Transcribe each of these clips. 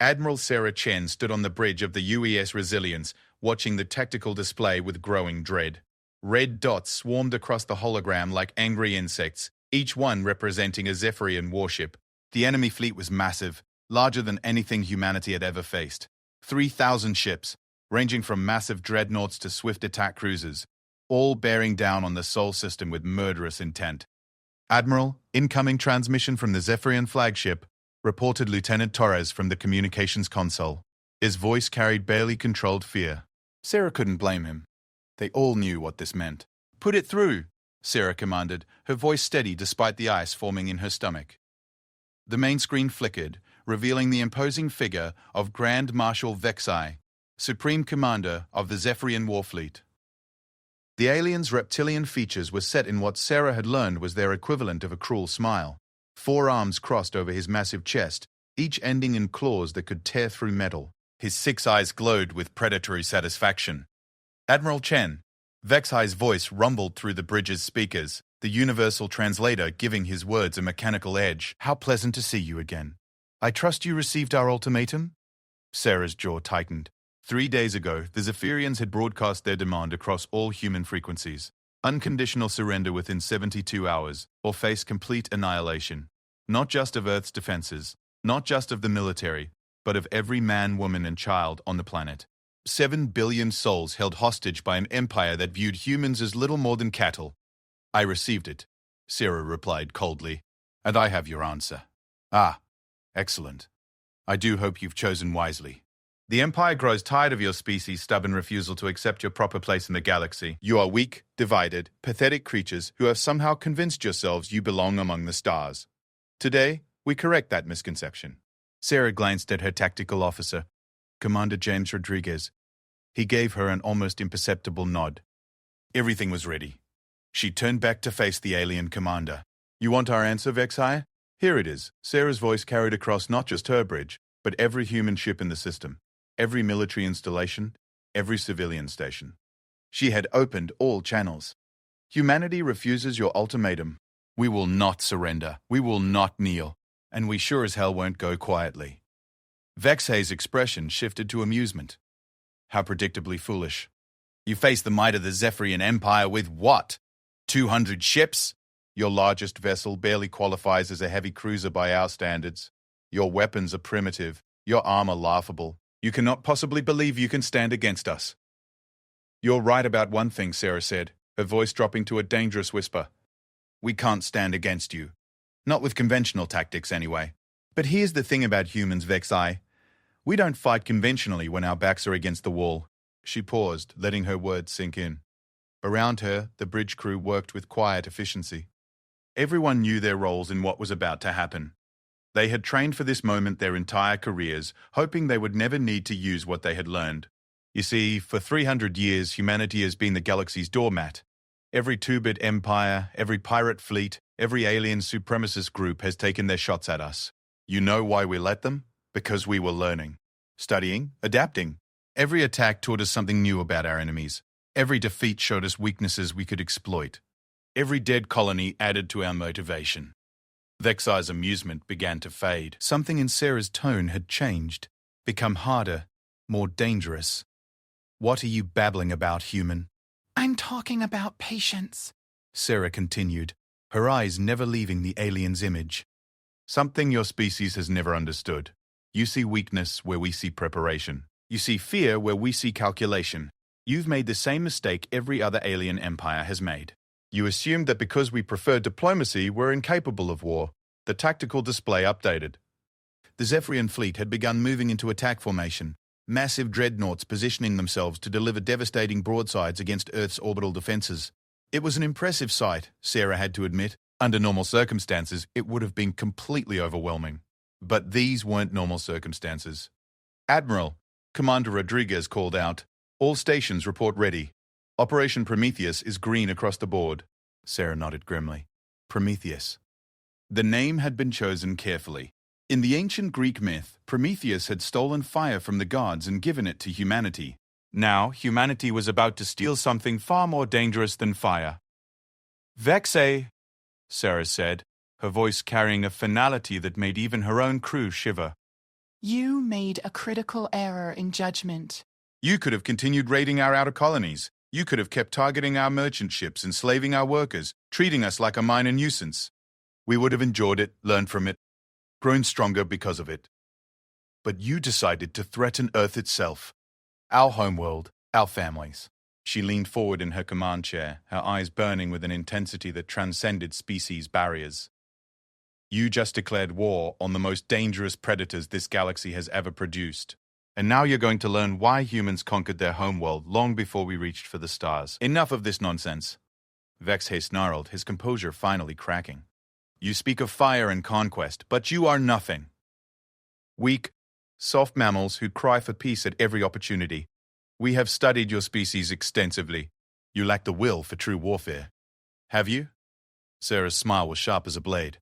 Admiral Sarah Chen stood on the bridge of the UES Resilience, watching the tactical display with growing dread. Red dots swarmed across the hologram like angry insects, each one representing a Zephyrian warship. The enemy fleet was massive, larger than anything humanity had ever faced. 3,000 ships, ranging from massive dreadnoughts to swift attack cruisers, all bearing down on the Sol system with murderous intent. "Admiral, incoming transmission from the Zephyrian flagship," reported Lieutenant Torres from the communications console. His voice carried barely controlled fear. Sarah couldn't blame him. They all knew what this meant. "Put it through," Sarah commanded, her voice steady despite the ice forming in her stomach. The main screen flickered, revealing the imposing figure of Grand Marshal Vexai, Supreme Commander of the Zephyrian Warfleet. The alien's reptilian features were set in what Sarah had learned was their equivalent of a cruel smile. 4 arms crossed over his massive chest, each ending in claws that could tear through metal. His 6 eyes glowed with predatory satisfaction. "Admiral Chen," Vexai's voice rumbled through the bridge's speakers, the universal translator giving his words a mechanical edge. "How pleasant to see you again. I trust you received our ultimatum?" Sarah's jaw tightened. 3 days ago, the Zephyrians had broadcast their demand across all human frequencies. Unconditional surrender within 72 hours, or face complete annihilation. Not just of Earth's defenses, not just of the military, but of every man, woman, and child on the planet. 7 billion souls held hostage by an empire that viewed humans as little more than cattle. "I received it," Sarah replied coldly, "and I have your answer." "Ah, excellent. I do hope you've chosen wisely. The Empire grows tired of your species' stubborn refusal to accept your proper place in the galaxy. You are weak, divided, pathetic creatures who have somehow convinced yourselves you belong among the stars. Today, we correct that misconception." Sarah glanced at her tactical officer, Commander James Rodriguez. He gave her an almost imperceptible nod. Everything was ready. She turned back to face the alien commander. "You want our answer, Vexai? Here it is." Sarah's voice carried across not just her bridge, but every human ship in the system. Every military installation, every civilian station. She had opened all channels. "Humanity refuses your ultimatum. We will not surrender. We will not kneel. And we sure as hell won't go quietly." Vexai's expression shifted to amusement. How predictably foolish. "You face the might of the Zephyrian Empire with what? 200 ships? Your largest vessel barely qualifies as a heavy cruiser by our standards. Your weapons are primitive. Your armor laughable. You cannot possibly believe you can stand against us." "You're right about one thing," Sarah said, her voice dropping to a dangerous whisper. "We can't stand against you. Not with conventional tactics, anyway. But here's the thing about humans, Vexai. We don't fight conventionally when our backs are against the wall." She paused, letting her words sink in. Around her, the bridge crew worked with quiet efficiency. Everyone knew their roles in what was about to happen. They had trained for this moment their entire careers, hoping they would never need to use what they had learned. You see, for 300 years, humanity has been the galaxy's doormat. Every 2-bit empire, every pirate fleet, every alien supremacist group has taken their shots at us. You know why we let them? Because we were learning, studying, adapting. Every attack taught us something new about our enemies. Every defeat showed us weaknesses we could exploit. Every dead colony added to our motivation. Vexai's amusement began to fade. Something in Sarah's tone had changed, become harder, more dangerous. "What are you babbling about, human?" "I'm talking about patience," Sarah continued, her eyes never leaving the alien's image. "Something your species has never understood. You see weakness where we see preparation. You see fear where we see calculation. You've made the same mistake every other alien empire has made. You assumed that because we preferred diplomacy, we're incapable of war." The tactical display updated. The Zephyrian fleet had begun moving into attack formation, massive dreadnoughts positioning themselves to deliver devastating broadsides against Earth's orbital defenses. It was an impressive sight, Sarah had to admit. Under normal circumstances, it would have been completely overwhelming. But these weren't normal circumstances. "Admiral," Commander Rodriguez called out, "all stations report ready. Operation Prometheus is green across the board." Sarah nodded grimly. Prometheus. The name had been chosen carefully. In the ancient Greek myth, Prometheus had stolen fire from the gods and given it to humanity. Now, humanity was about to steal something far more dangerous than fire. "Vexai," Sarah said, her voice carrying a finality that made even her own crew shiver. You made a critical error in judgment. You could have continued raiding our outer colonies. You could have kept targeting our merchant ships, enslaving our workers, treating us like a minor nuisance. We would have enjoyed it, learned from it, grown stronger because of it. But you decided to threaten Earth itself, our homeworld, our families. She leaned forward in her command chair, her eyes burning with an intensity that transcended species barriers. You just declared war on the most dangerous predators this galaxy has ever produced. And now you're going to learn why humans conquered their homeworld long before we reached for the stars. Enough of this nonsense. Vexhay snarled, his composure finally cracking. You speak of fire and conquest, but you are nothing. Weak, soft mammals who cry for peace at every opportunity. We have studied your species extensively. You lack the will for true warfare. Have you? Sarah's smile was sharp as a blade.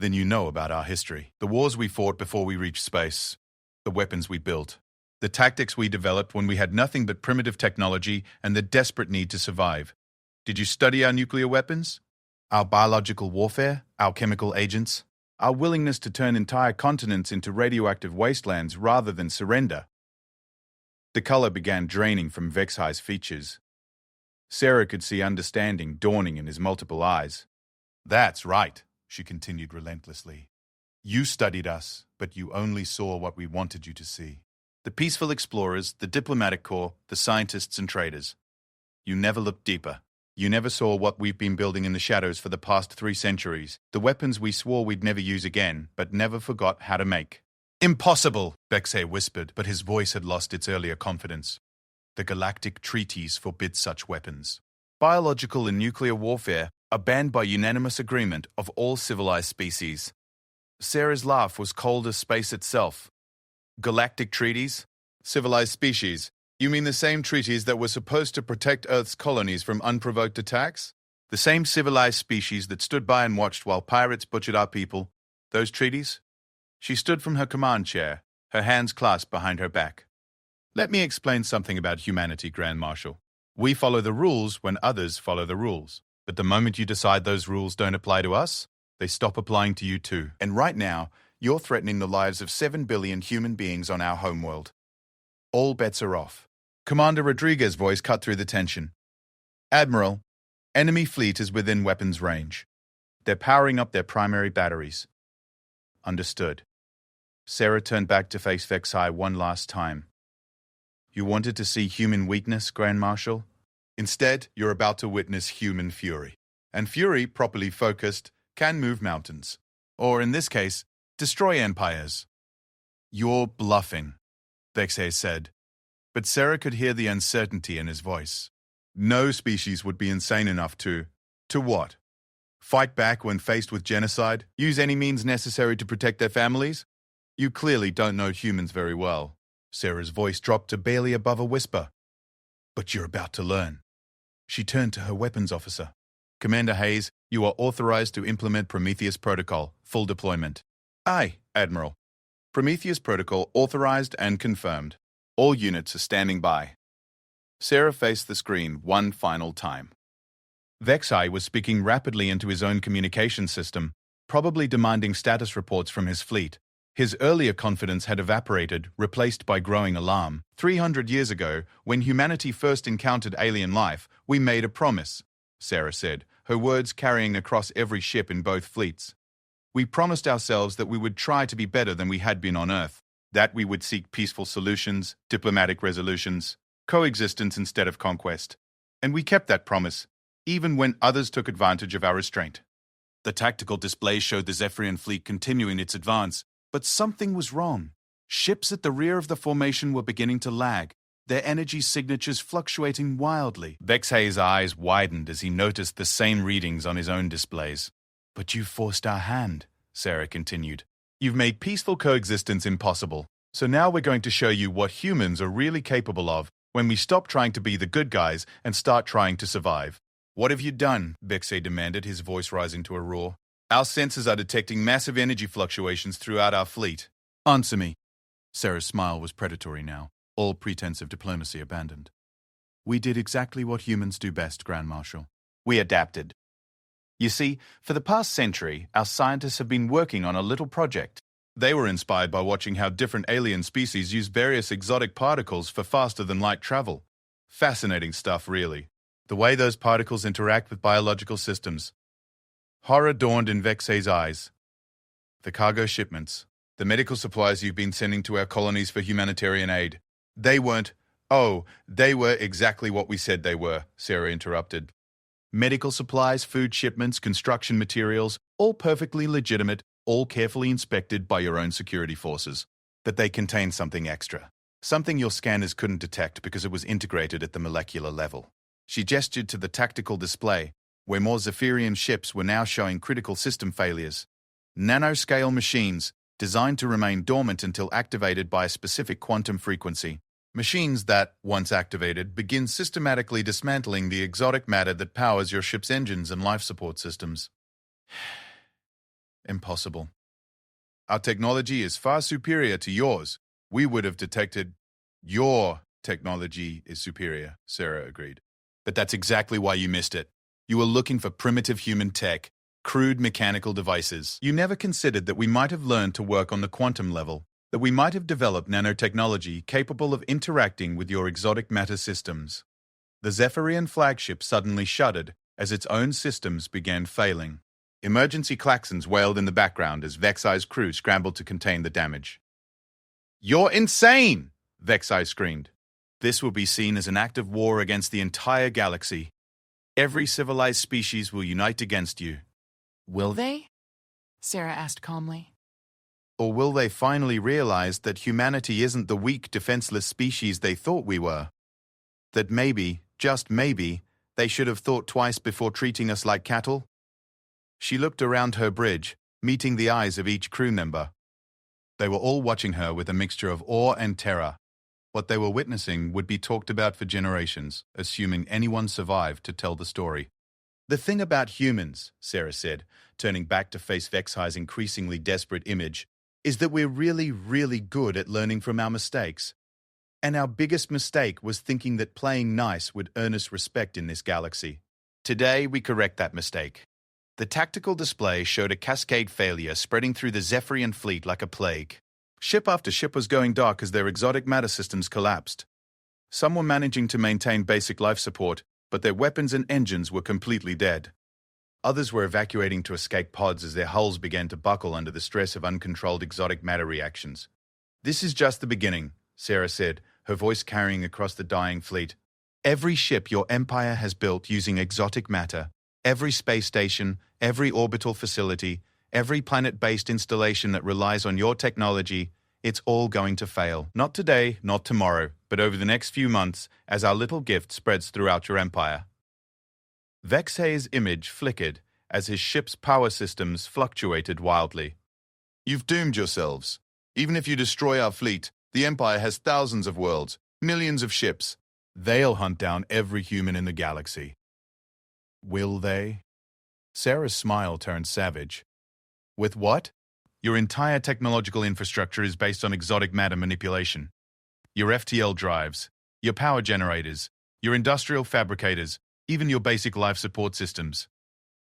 Then you know about our history. The wars we fought before we reached space. The weapons we built. The tactics we developed when we had nothing but primitive technology and the desperate need to survive. Did you study our nuclear weapons? Our biological warfare? Our chemical agents? Our willingness to turn entire continents into radioactive wastelands rather than surrender? The color began draining from Vexhay's features. Sarah could see understanding dawning in his multiple eyes. That's right, she continued relentlessly. You studied us, but you only saw what we wanted you to see. The peaceful explorers, the diplomatic corps, the scientists and traders. You never looked deeper. You never saw what we've been building in the shadows for the past 3 centuries, the weapons we swore we'd never use again, but never forgot how to make. Impossible, Vexhay whispered, but his voice had lost its earlier confidence. The galactic treaties forbid such weapons. Biological and nuclear warfare are banned by unanimous agreement of all civilized species. Sarah's laugh was cold as space itself. Galactic treaties? Civilized species? You mean the same treaties that were supposed to protect Earth's colonies from unprovoked attacks? The same civilized species that stood by and watched while pirates butchered our people? Those treaties? She stood from her command chair, her hands clasped behind her back. Let me explain something about humanity, Grand Marshal. We follow the rules when others follow the rules. But the moment you decide those rules don't apply to us, they stop applying to you too. And right now, you're threatening the lives of 7 billion human beings on our homeworld. All bets are off. Commander Rodriguez's voice cut through the tension. Admiral, enemy fleet is within weapons range. They're powering up their primary batteries. Understood. Sarah turned back to face Vexhay one last time. You wanted to see human weakness, Grand Marshal? Instead, you're about to witness human fury. And fury, properly focused, can move mountains. Or, in this case, destroy empires. You're bluffing, Vexhay said. But Sarah could hear the uncertainty in his voice. No species would be insane enough to what? Fight back when faced with genocide? Use any means necessary to protect their families? You clearly don't know humans very well. Sarah's voice dropped to barely above a whisper. But you're about to learn. She turned to her weapons officer. Commander Hayes, you are authorized to implement Prometheus Protocol, full deployment. Aye, Admiral. Prometheus Protocol authorized and confirmed. All units are standing by. Sarah faced the screen one final time. Vexhay was speaking rapidly into his own communication system, probably demanding status reports from his fleet. His earlier confidence had evaporated, replaced by growing alarm. 300 years ago, when humanity first encountered alien life, we made a promise, Sarah said, her words carrying across every ship in both fleets. We promised ourselves that we would try to be better than we had been on Earth, that we would seek peaceful solutions, diplomatic resolutions, coexistence instead of conquest. And we kept that promise, even when others took advantage of our restraint. The tactical display showed the Zephyrian fleet continuing its advance, but something was wrong. Ships at the rear of the formation were beginning to lag, their energy signatures fluctuating wildly. Vexhay's eyes widened as he noticed the same readings on his own displays. But you forced our hand, Sarah continued. You've made peaceful coexistence impossible. So now we're going to show you what humans are really capable of when we stop trying to be the good guys and start trying to survive. What have you done? Vexhay demanded, his voice rising to a roar. Our sensors are detecting massive energy fluctuations throughout our fleet. Answer me. Sarah's smile was predatory now, all pretense of diplomacy abandoned. We did exactly what humans do best, Grand Marshal. We adapted. You see, for the past century, our scientists have been working on a little project. They were inspired by watching how different alien species use various exotic particles for faster-than-light travel. Fascinating stuff, really. The way those particles interact with biological systems. Horror dawned in Vexay's eyes. The cargo shipments. The medical supplies you've been sending to our colonies for humanitarian aid. They weren't. Oh, they were exactly what we said they were, Sarah interrupted. Medical supplies, food shipments, construction materials, all perfectly legitimate, all carefully inspected by your own security forces. But they contain something extra. Something your scanners couldn't detect because it was integrated at the molecular level. She gestured to the tactical display, where more Zephyrian ships were now showing critical system failures. Nanoscale machines, designed to remain dormant until activated by a specific quantum frequency. Machines that, once activated, begin systematically dismantling the exotic matter that powers your ship's engines and life support systems. Impossible. Our technology is far superior to yours. We would have detected. Your technology is superior, Sarah agreed. But that's exactly why you missed it. You were looking for primitive human tech, crude mechanical devices. You never considered that we might have learned to work on the quantum level, that we might have developed nanotechnology capable of interacting with your exotic matter systems. The Zephyrian flagship suddenly shuddered as its own systems began failing. Emergency klaxons wailed in the background as Vexay's crew scrambled to contain the damage. "You're insane!" Vexay screamed. "This will be seen as an act of war against the entire galaxy. Every civilized species will unite against you." Will they? Sarah asked calmly. Or will they finally realize that humanity isn't the weak, defenseless species they thought we were? That maybe, just maybe, they should have thought twice before treating us like cattle? She looked around her bridge, meeting the eyes of each crew member. They were all watching her with a mixture of awe and terror. What they were witnessing would be talked about for generations, assuming anyone survived to tell the story. "The thing about humans," Sarah said, turning back to face Vexay's increasingly desperate image, "is that we're really, really good at learning from our mistakes. And our biggest mistake was thinking that playing nice would earn us respect in this galaxy. Today, we correct that mistake." The tactical display showed a cascade failure spreading through the Zephyrian fleet like a plague. Ship after ship was going dark as their exotic matter systems collapsed. Some were managing to maintain basic life support, but their weapons and engines were completely dead. Others were evacuating to escape pods as their hulls began to buckle under the stress of uncontrolled exotic matter reactions. "This is just the beginning," Sarah said, her voice carrying across the dying fleet. "Every ship your empire has built using exotic matter, every space station, every orbital facility, every planet-based installation that relies on your technology, it's all going to fail. Not today, not tomorrow, but over the next few months as our little gift spreads throughout your empire." Vexay's image flickered as his ship's power systems fluctuated wildly. "You've doomed yourselves. Even if you destroy our fleet, the Empire has thousands of worlds, millions of ships. They'll hunt down every human in the galaxy." "Will they?" Sarah's smile turned savage. "With what? Your entire technological infrastructure is based on exotic matter manipulation. Your FTL drives, your power generators, your industrial fabricators, even your basic life support systems.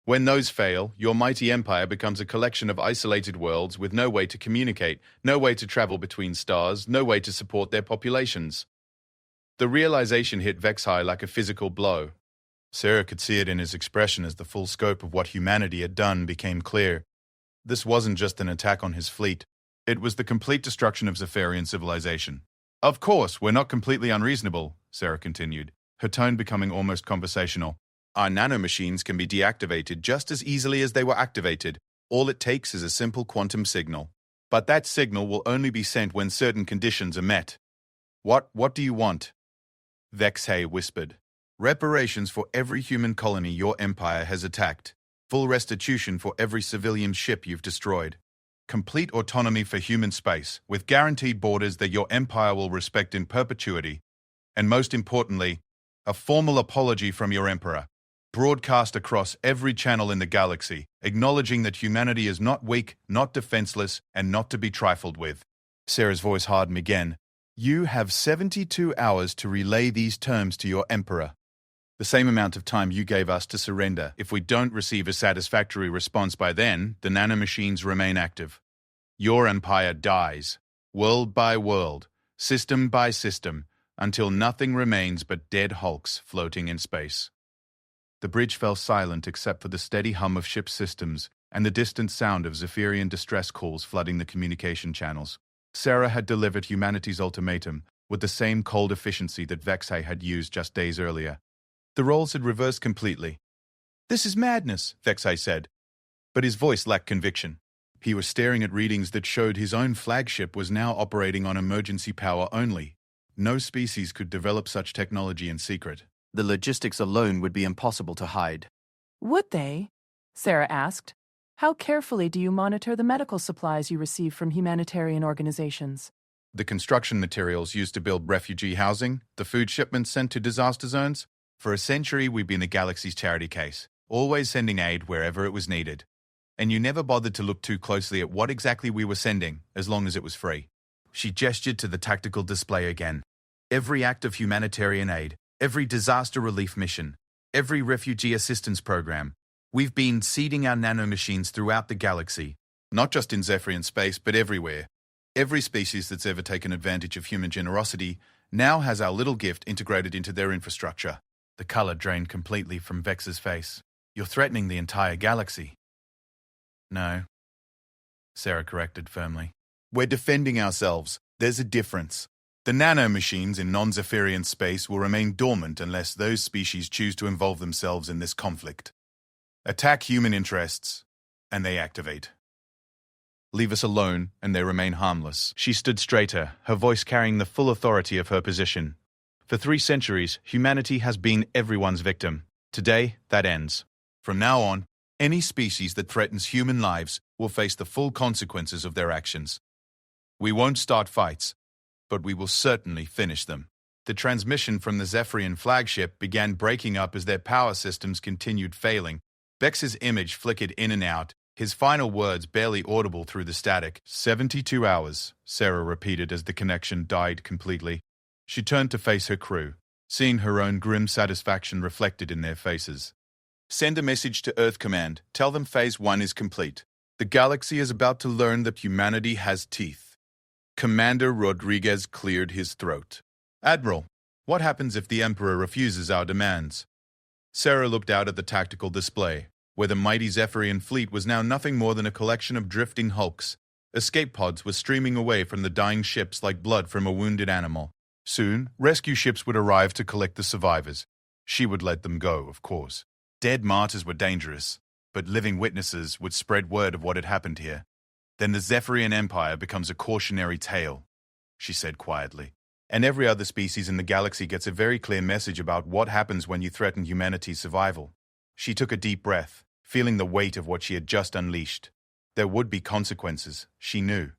When those fail, your mighty empire becomes a collection of isolated worlds with no way to communicate, no way to travel between stars, no way to support their populations." The realization hit Vexay like a physical blow. Sarah could see it in his expression as the full scope of what humanity had done became clear. This wasn't just an attack on his fleet. It was the complete destruction of Zephyrian civilization. "Of course, we're not completely unreasonable," Sarah continued, her tone becoming almost conversational. "Our nanomachines can be deactivated just as easily as they were activated. All it takes is a simple quantum signal. But that signal will only be sent when certain conditions are met." What do you want?" Vexay whispered. "Reparations for every human colony your empire has attacked. Full restitution for every civilian ship you've destroyed. Complete autonomy for human space, with guaranteed borders that your empire will respect in perpetuity. And most importantly, a formal apology from your emperor, broadcast across every channel in the galaxy, acknowledging that humanity is not weak, not defenseless, and not to be trifled with." Sarah's voice hardened again. "You have 72 hours to relay these terms to your emperor. The same amount of time you gave us to surrender. If we don't receive a satisfactory response by then, the nanomachines remain active." Your empire dies, world by world, system by system, until nothing remains but dead hulks floating in space. The bridge fell silent except for the steady hum of ship systems and the distant sound of Zephyrian distress calls flooding the communication channels. Sarah had delivered humanity's ultimatum with the same cold efficiency that Vexai had used just days earlier. The roles had reversed completely. "This is madness," Vexai said, but his voice lacked conviction. He was staring at readings that showed his own flagship was now operating on emergency power only. No species could develop such technology in secret. The logistics alone would be impossible to hide. Would they? Sarah asked. How carefully do you monitor the medical supplies you receive from humanitarian organizations? The construction materials used to build refugee housing, the food shipments sent to disaster zones. For a century, we've been the galaxy's charity case, always sending aid wherever it was needed. And you never bothered to look too closely at what exactly we were sending, as long as it was free. She gestured to the tactical display again. Every act of humanitarian aid, every disaster relief mission, every refugee assistance program, we've been seeding our nanomachines throughout the galaxy, not just in Zephyrian space, but everywhere. Every species that's ever taken advantage of human generosity now has our little gift integrated into their infrastructure. The color drained completely from Vex's face. You're threatening the entire galaxy. No, Sarah corrected firmly. We're defending ourselves. There's a difference. The nanomachines in non-Zephyrian space will remain dormant unless those species choose to involve themselves in this conflict. Attack human interests, and they activate. Leave us alone, and they remain harmless. She stood straighter, her voice carrying the full authority of her position. For 3 centuries, humanity has been everyone's victim. Today, that ends. From now on, any species that threatens human lives will face the full consequences of their actions. We won't start fights, but we will certainly finish them. The transmission from the Zephyrian flagship began breaking up as their power systems continued failing. Vex's image flickered in and out, his final words barely audible through the static. 72 hours, Sarah repeated as the connection died completely. She turned to face her crew, seeing her own grim satisfaction reflected in their faces. Send a message to Earth Command. Tell them Phase 1 is complete. The galaxy is about to learn that humanity has teeth. Commander Rodriguez cleared his throat. Admiral, what happens if the Emperor refuses our demands? Sarah looked out at the tactical display, where the mighty Zephyrian fleet was now nothing more than a collection of drifting hulks. Escape pods were streaming away from the dying ships like blood from a wounded animal. Soon, rescue ships would arrive to collect the survivors. She would let them go, of course. Dead martyrs were dangerous, but living witnesses would spread word of what had happened here. Then the Zephyrian Empire becomes a cautionary tale, she said quietly. And every other species in the galaxy gets a very clear message about what happens when you threaten humanity's survival. She took a deep breath, feeling the weight of what she had just unleashed. There would be consequences, she knew.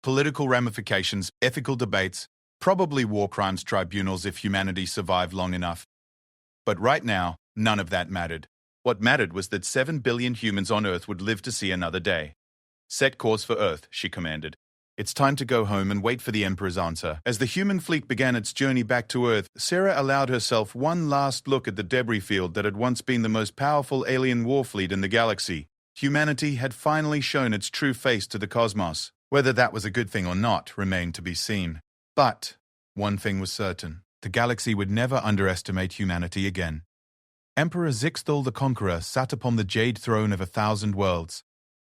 Political ramifications, ethical debates, probably war crimes tribunals if humanity survived long enough. But right now, none of that mattered. What mattered was that 7 billion humans on Earth would live to see another day. Set course for Earth, she commanded. It's time to go home and wait for the Emperor's answer. As the human fleet began its journey back to Earth, Sarah allowed herself one last look at the debris field that had once been the most powerful alien war fleet in the galaxy. Humanity had finally shown its true face to the cosmos. Whether that was a good thing or not remained to be seen. But one thing was certain. The galaxy would never underestimate humanity again. Emperor Zixthal the Conqueror sat upon the jade throne of 1,000 worlds,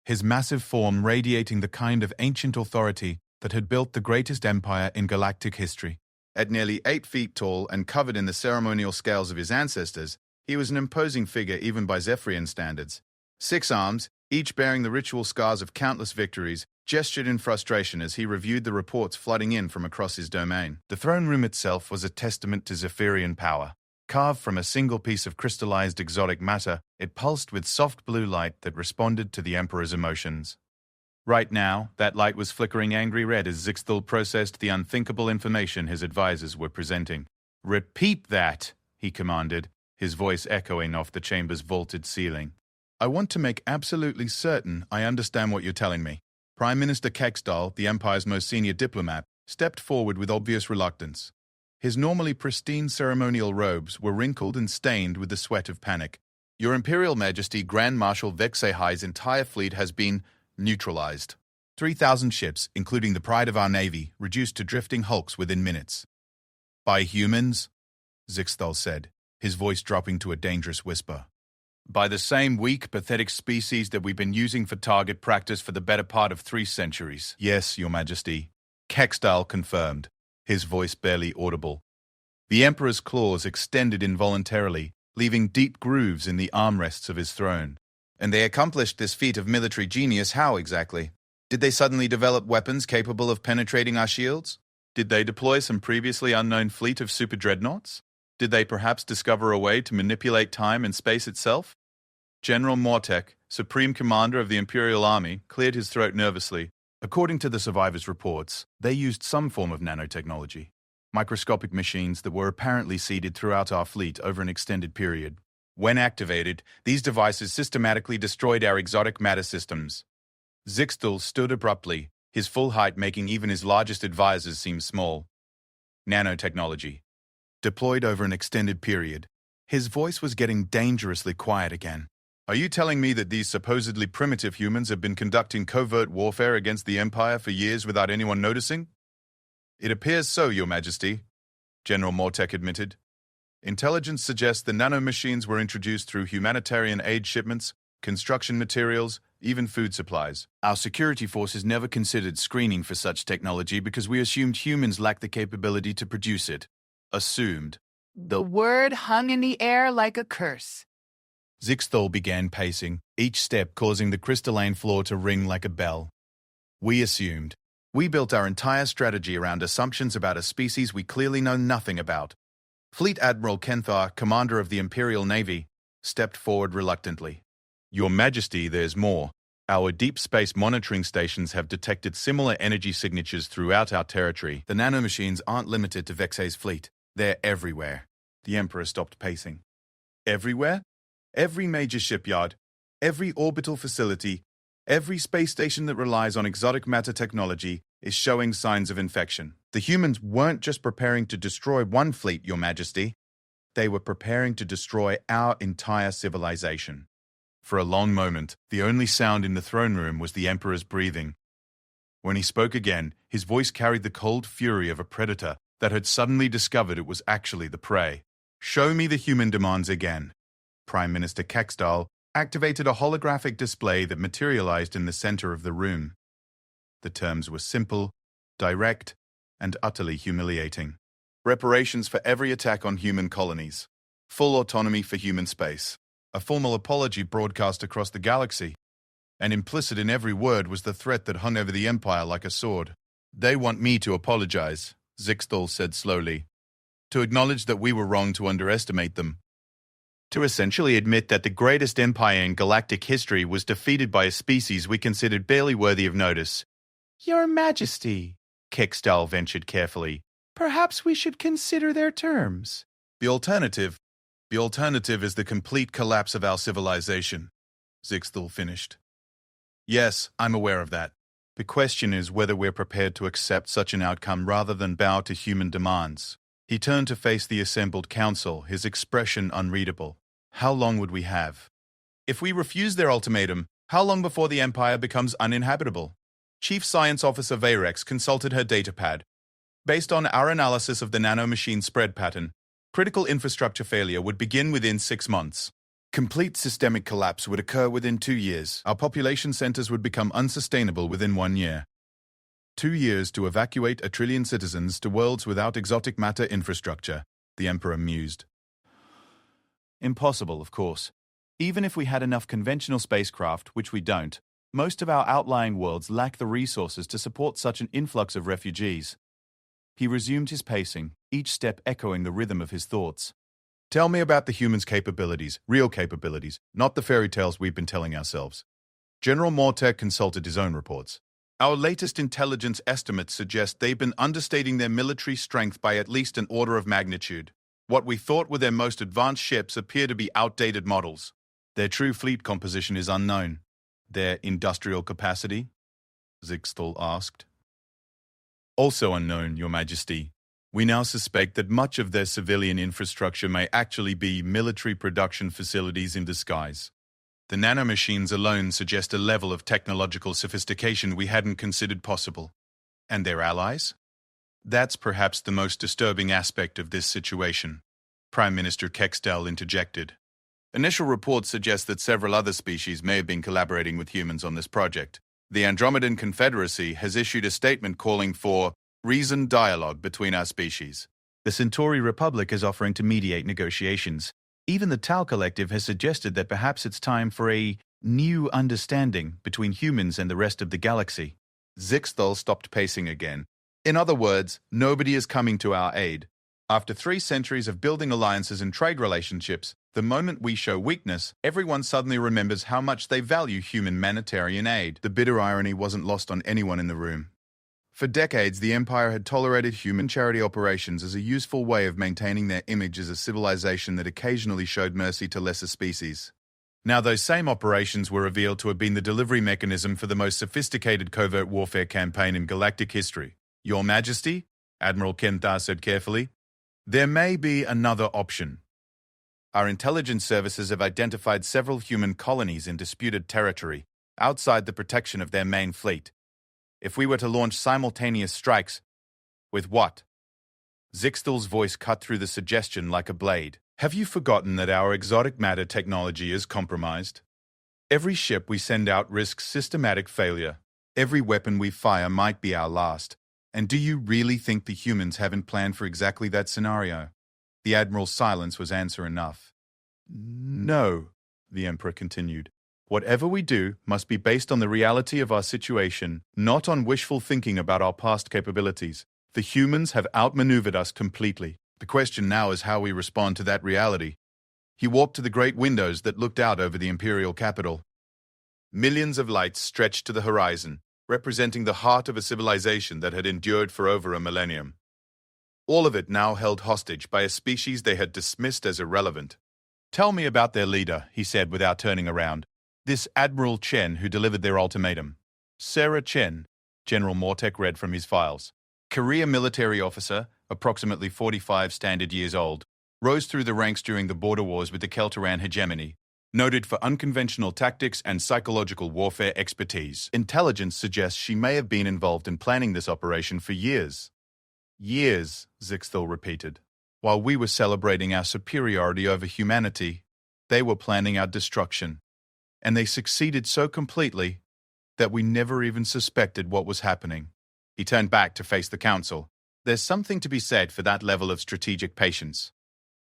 his massive form radiating the kind of ancient authority that had built the greatest empire in galactic history. At nearly 8 feet tall and covered in the ceremonial scales of his ancestors, he was an imposing figure even by Zephyrian standards. 6 arms, each bearing the ritual scars of countless victories, gestured in frustration as he reviewed the reports flooding in from across his domain. The throne room itself was a testament to Zephyrian power. Carved from a single piece of crystallized exotic matter, it pulsed with soft blue light that responded to the Emperor's emotions. Right now, that light was flickering angry red as Zixthal processed the unthinkable information his advisors were presenting. "Repeat that," he commanded, his voice echoing off the chamber's vaulted ceiling. "I want to make absolutely certain I understand what you're telling me." Prime Minister Kexdal, the Empire's most senior diplomat, stepped forward with obvious reluctance. His normally pristine ceremonial robes were wrinkled and stained with the sweat of panic. "Your Imperial Majesty, Grand Marshal Vexehai's entire fleet has been neutralized." 3,000 ships, including the pride of our navy, reduced to drifting hulks within minutes. By humans? Zixthal said, his voice dropping to a dangerous whisper. By the same weak, pathetic species that we've been using for target practice for the better part of 3 centuries. Yes, Your Majesty. Kexdal confirmed, his voice barely audible. The Emperor's claws extended involuntarily, leaving deep grooves in the armrests of his throne. And they accomplished this feat of military genius how exactly? Did they suddenly develop weapons capable of penetrating our shields? Did they deploy some previously unknown fleet of super dreadnoughts? Did they perhaps discover a way to manipulate time and space itself? General Mortek, Supreme Commander of the Imperial Army, cleared his throat nervously. According to the survivors' reports, they used some form of nanotechnology. Microscopic machines that were apparently seeded throughout our fleet over an extended period. When activated, these devices systematically destroyed our exotic matter systems. Zixthal stood abruptly, his full height making even his largest advisors seem small. Nanotechnology. Deployed over an extended period. His voice was getting dangerously quiet again. Are you telling me that these supposedly primitive humans have been conducting covert warfare against the Empire for years without anyone noticing? It appears so, Your Majesty, General Mortek admitted. Intelligence suggests the nanomachines were introduced through humanitarian aid shipments, construction materials, even food supplies. Our security forces never considered screening for such technology because we assumed humans lacked the capability to produce it. Assumed. The word hung in the air like a curse. Zixthal began pacing, each step causing the crystalline floor to ring like a bell. We assumed. We built our entire strategy around assumptions about a species we clearly know nothing about. Fleet Admiral Kenthar, commander of the Imperial Navy, stepped forward reluctantly. Your Majesty, there's more. Our deep space monitoring stations have detected similar energy signatures throughout our territory. The nanomachines aren't limited to Vexay's fleet. They're everywhere. The Emperor stopped pacing. Everywhere? Every major shipyard, every orbital facility, every space station that relies on exotic matter technology is showing signs of infection. The humans weren't just preparing to destroy one fleet, Your Majesty. They were preparing to destroy our entire civilization. For a long moment, the only sound in the throne room was the Emperor's breathing. When he spoke again, his voice carried the cold fury of a predator that had suddenly discovered it was actually the prey. Show me the human demands again. Prime Minister Kexdal activated a holographic display that materialized in the center of the room. The terms were simple, direct, and utterly humiliating. Reparations for every attack on human colonies. Full autonomy for human space. A formal apology broadcast across the galaxy. And implicit in every word was the threat that hung over the Empire like a sword. They want me to apologize, Zixthal said slowly. To acknowledge that we were wrong to underestimate them. To essentially admit that the greatest empire in galactic history was defeated by a species we considered barely worthy of notice. Your Majesty, Kexdal ventured carefully, perhaps we should consider their terms. The alternative is the complete collapse of our civilization, Zixthal finished. Yes, I'm aware of that. The question is whether we're prepared to accept such an outcome rather than bow to human demands. He turned to face the assembled council, his expression unreadable. How long would we have? If we refuse their ultimatum, how long before the Empire becomes uninhabitable? Chief Science Officer Vayrex consulted her datapad. Based on our analysis of the nanomachine spread pattern, critical infrastructure failure would begin within 6 months. Complete systemic collapse would occur within 2 years. Our population centers would become unsustainable within 1 year. 2 years to evacuate 1 trillion citizens to worlds without exotic matter infrastructure, the Emperor mused. Impossible, of course. Even if we had enough conventional spacecraft, which we don't, most of our outlying worlds lack the resources to support such an influx of refugees. He resumed his pacing, each step echoing the rhythm of his thoughts. Tell me about the humans' capabilities, real capabilities, not the fairy tales we've been telling ourselves. General Mortek consulted his own reports. Our latest intelligence estimates suggest they've been understating their military strength by at least an order of magnitude. What we thought were their most advanced ships appear to be outdated models. Their true fleet composition is unknown. Their industrial capacity? Zixthal asked. Also unknown, Your Majesty. We now suspect that much of their civilian infrastructure may actually be military production facilities in disguise. The nanomachines alone suggest a level of technological sophistication we hadn't considered possible. And their allies? That's perhaps the most disturbing aspect of this situation, Prime Minister Kextel interjected. Initial reports suggest that several other species may have been collaborating with humans on this project. The Andromedan Confederacy has issued a statement calling for reasoned dialogue between our species. The Centauri Republic is offering to mediate negotiations. Even the Tau Collective has suggested that perhaps it's time for a new understanding between humans and the rest of the galaxy. Zixthal stopped pacing again. In other words, nobody is coming to our aid. After 3 centuries of building alliances and trade relationships, the moment we show weakness, everyone suddenly remembers how much they value humanitarian aid. The bitter irony wasn't lost on anyone in the room. For decades, the Empire had tolerated human charity operations as a useful way of maintaining their image as a civilization that occasionally showed mercy to lesser species. Now those same operations were revealed to have been the delivery mechanism for the most sophisticated covert warfare campaign in galactic history. Your Majesty, Admiral Kenthar said carefully, there may be another option. Our intelligence services have identified several human colonies in disputed territory, outside the protection of their main fleet. If we were to launch simultaneous strikes, with what? Zixthal's voice cut through the suggestion like a blade. Have you forgotten that our exotic matter technology is compromised? Every ship we send out risks systematic failure. Every weapon we fire might be our last. And do you really think the humans haven't planned for exactly that scenario? The Admiral's silence was answer enough. No, the Emperor continued. Whatever we do must be based on the reality of our situation, not on wishful thinking about our past capabilities. The humans have outmaneuvered us completely. The question now is how we respond to that reality. He walked to the great windows that looked out over the imperial capital. Millions of lights stretched to the horizon, representing the heart of a civilization that had endured for over a millennium. All of it now held hostage by a species they had dismissed as irrelevant. Tell me about their leader, he said without turning around. This Admiral Chen who delivered their ultimatum. Sarah Chen, General Mortek read from his files. Career military officer, approximately 45 standard years old, rose through the ranks during the border wars with the Keltaran hegemony, noted for unconventional tactics and psychological warfare expertise. Intelligence suggests she may have been involved in planning this operation for years. Years, Zixthal repeated. While we were celebrating our superiority over humanity, they were planning our destruction. And they succeeded so completely that we never even suspected what was happening. He turned back to face the council. There's something to be said for that level of strategic patience.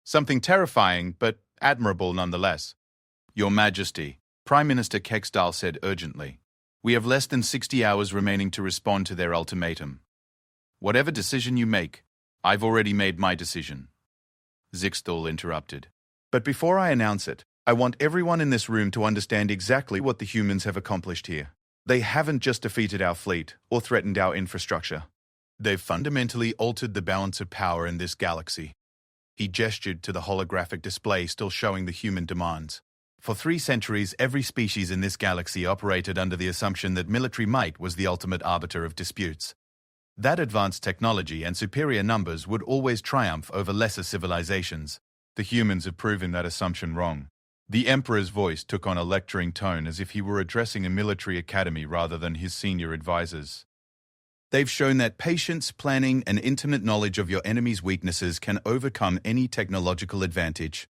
Something terrifying, but admirable nonetheless. Your Majesty, Prime Minister Kexdal said urgently, we have less than 60 hours remaining to respond to their ultimatum. Whatever decision you make, I've already made my decision. Zixthal interrupted. But before I announce it, I want everyone in this room to understand exactly what the humans have accomplished here. They haven't just defeated our fleet or threatened our infrastructure. They've fundamentally altered the balance of power in this galaxy. He gestured to the holographic display still showing the human demands. For 3 centuries, every species in this galaxy operated under the assumption that military might was the ultimate arbiter of disputes. That advanced technology and superior numbers would always triumph over lesser civilizations. The humans have proven that assumption wrong. The Emperor's voice took on a lecturing tone as if he were addressing a military academy rather than his senior advisors. They've shown that patience, planning, and intimate knowledge of your enemy's weaknesses can overcome any technological advantage.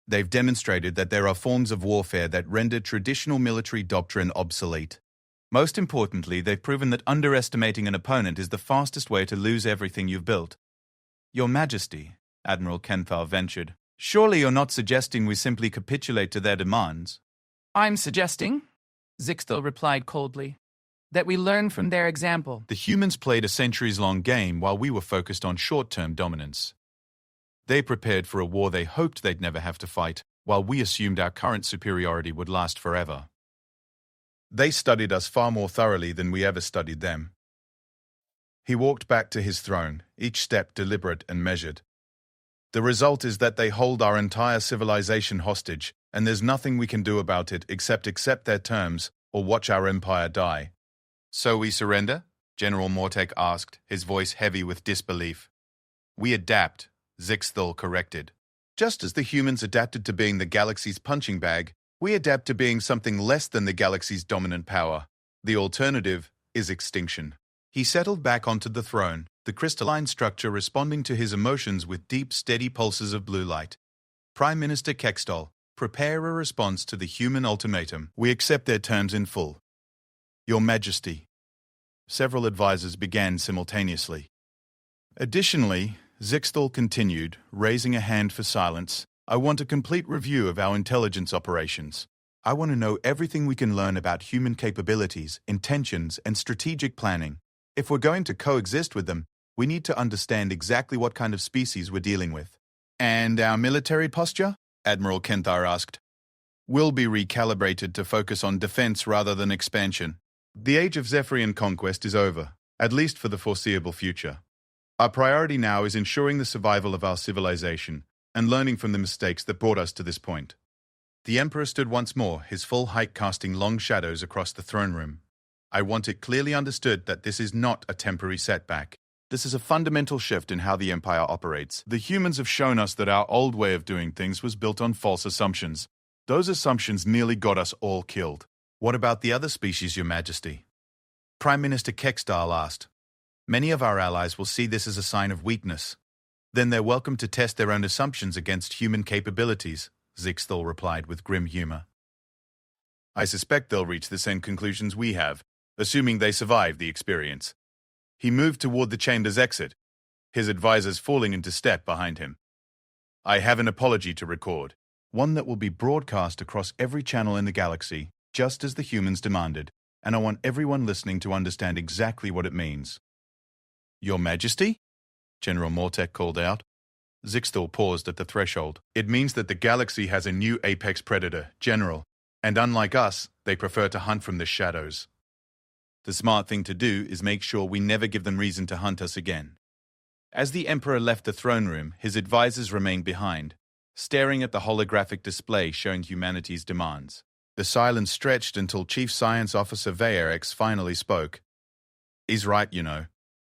They've demonstrated that there are forms of warfare that render traditional military doctrine obsolete. Most importantly, they've proven that underestimating an opponent is the fastest way to lose everything you've built. Your Majesty, Admiral Kenthar ventured, surely you're not suggesting we simply capitulate to their demands? I'm suggesting, Zixthal replied coldly, that we learn from their example. The humans played a centuries-long game while we were focused on short-term dominance. They prepared for a war they hoped they'd never have to fight, while we assumed our current superiority would last forever. They studied us far more thoroughly than we ever studied them. He walked back to his throne, each step deliberate and measured. The result is that they hold our entire civilization hostage, and there's nothing we can do about it except accept their terms or watch our empire die. So we surrender? General Mortek asked, his voice heavy with disbelief. We adapt, Zixthal corrected. Just as the humans adapted to being the galaxy's punching bag, We adapt to being something less than the galaxy's dominant power. The alternative is extinction. He settled back onto the throne, the crystalline structure responding to his emotions with deep, steady pulses of blue light. Prime Minister Kextol, prepare a response to the human ultimatum. We accept their terms in full. Your Majesty. Several advisors began simultaneously. Additionally, Zixthal continued, raising a hand for silence. I want a complete review of our intelligence operations. I want to know everything we can learn about human capabilities, intentions, and strategic planning. If we're going to coexist with them, we need to understand exactly what kind of species we're dealing with. And our military posture? Admiral Kenthar asked. Will be recalibrated to focus on defense rather than expansion. The age of Zephyrian conquest is over, at least for the foreseeable future. Our priority now is ensuring the survival of our civilization and learning from the mistakes that brought us to this point. The Emperor stood once more, his full height casting long shadows across the throne room. I want it clearly understood that this is not a temporary setback. This is a fundamental shift in how the Empire operates. The humans have shown us that our old way of doing things was built on false assumptions. Those assumptions nearly got us all killed. What about the other species, Your Majesty? Prime Minister Kextol asked. Many of our allies will see this as a sign of weakness. Then they're welcome to test their own assumptions against human capabilities, Zixthal replied with grim humor. I suspect they'll reach the same conclusions we have, assuming they survive the experience. He moved toward the chamber's exit, his advisors falling into step behind him. I have an apology to record, one that will be broadcast across every channel in the galaxy, just as the humans demanded, and I want everyone listening to understand exactly what it means. Your Majesty? General Mortek called out. Zixthal paused at the threshold. It means that the galaxy has a new apex predator, General, and unlike us, they prefer to hunt from the shadows. The smart thing to do is make sure we never give them reason to hunt us again. As the Emperor left the throne room, his advisors remained behind, staring at the holographic display showing humanity's demands. The silence stretched until Chief Science Officer Vayerex finally spoke. He's right,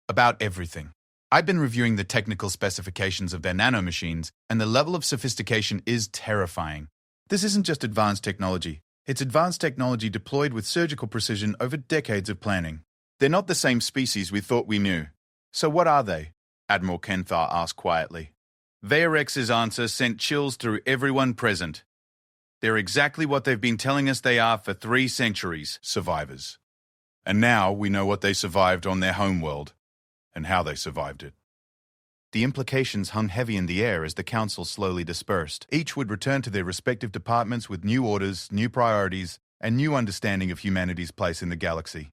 about everything. I've been reviewing the technical specifications of their nanomachines, and the level of sophistication is terrifying. This isn't just advanced technology. It's advanced technology deployed with surgical precision over decades of planning. They're not the same species we thought we knew. So what are they? Admiral Kenthar asked quietly. Vayerex's answer sent chills through everyone present. They're exactly what they've been telling us they are for 3 centuries, survivors. And now we know what they survived on their homeworld, and how they survived it. The implications hung heavy in the air as the council slowly dispersed. Each would return to their respective departments with new orders, new priorities, and new understanding of humanity's place in the galaxy.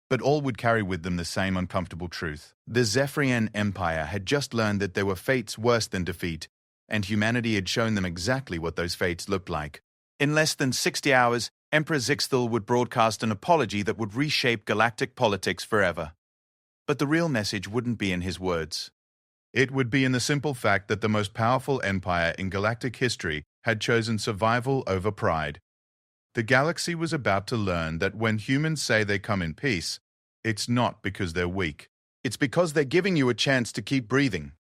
But all would carry with them the same uncomfortable truth. The Zephyrian Empire had just learned that there were fates worse than defeat, and humanity had shown them exactly what those fates looked like. In less than 60 hours, Emperor Zixthal would broadcast an apology that would reshape galactic politics forever. But the real message wouldn't be in his words. It would be in the simple fact that the most powerful empire in galactic history had chosen survival over pride. The galaxy was about to learn that when humans say they come in peace, it's not because they're weak. It's because they're giving you a chance to keep breathing.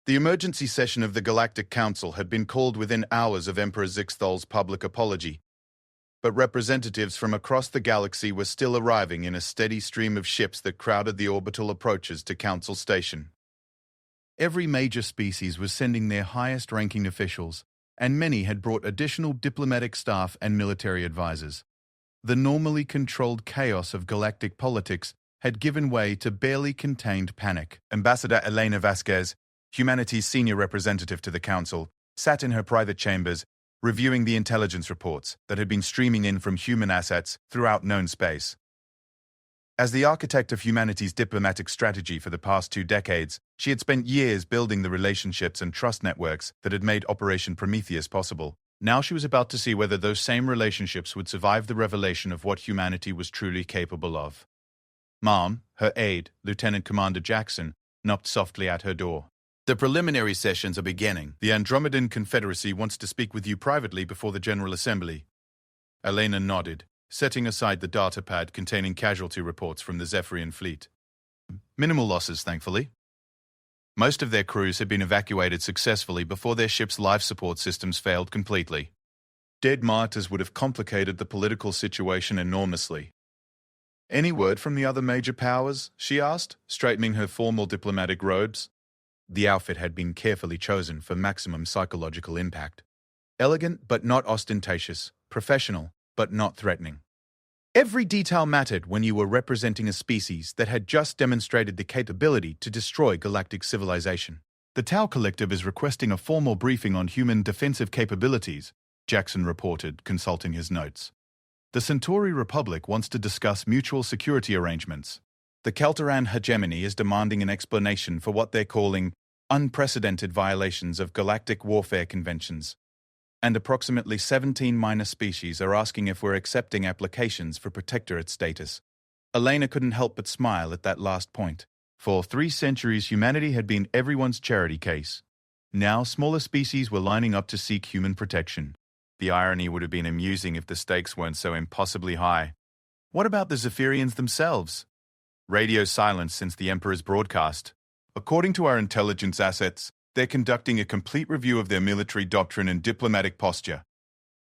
The emergency session of the Galactic Council had been called within hours of Emperor Zixthal's public apology. But representatives from across the galaxy were still arriving in a steady stream of ships that crowded the orbital approaches to Council Station. Every major species was sending their highest-ranking officials, and many had brought additional diplomatic staff and military advisors. The normally controlled chaos of galactic politics had given way to barely contained panic. Ambassador Elena Vasquez, humanity's senior representative to the Council, sat in her private chambers, reviewing the intelligence reports that had been streaming in from human assets throughout known space. As the architect of humanity's diplomatic strategy for the past 2 decades, she had spent years building the relationships and trust networks that had made Operation Prometheus possible. Now she was about to see whether those same relationships would survive the revelation of what humanity was truly capable of. Mom, her aide, Lieutenant Commander Jackson, knocked softly at her door. The preliminary sessions are beginning. The Andromedan Confederacy wants to speak with you privately before the General Assembly. Elena nodded, setting aside the datapad containing casualty reports from the Zephyrian fleet. Minimal losses, thankfully. Most of their crews had been evacuated successfully before their ship's life support systems failed completely. Dead martyrs would have complicated the political situation enormously. Any word from the other major powers? She asked, straightening her formal diplomatic robes. The outfit had been carefully chosen for maximum psychological impact. Elegant but not ostentatious, professional but not threatening. Every detail mattered when you were representing a species that had just demonstrated the capability to destroy galactic civilization. The Tau Collective is requesting a formal briefing on human defensive capabilities, Jackson reported, consulting his notes. The Centauri Republic wants to discuss mutual security arrangements. The Kelteran hegemony is demanding an explanation for what they're calling unprecedented violations of galactic warfare conventions. And approximately 17 minor species are asking if we're accepting applications for protectorate status. Elena couldn't help but smile at that last point. For 3 centuries, humanity had been everyone's charity case. Now, smaller species were lining up to seek human protection. The irony would have been amusing if the stakes weren't so impossibly high. What about the Zephyrians themselves? Radio silence since the Emperor's broadcast. According to our intelligence assets, they're conducting a complete review of their military doctrine and diplomatic posture.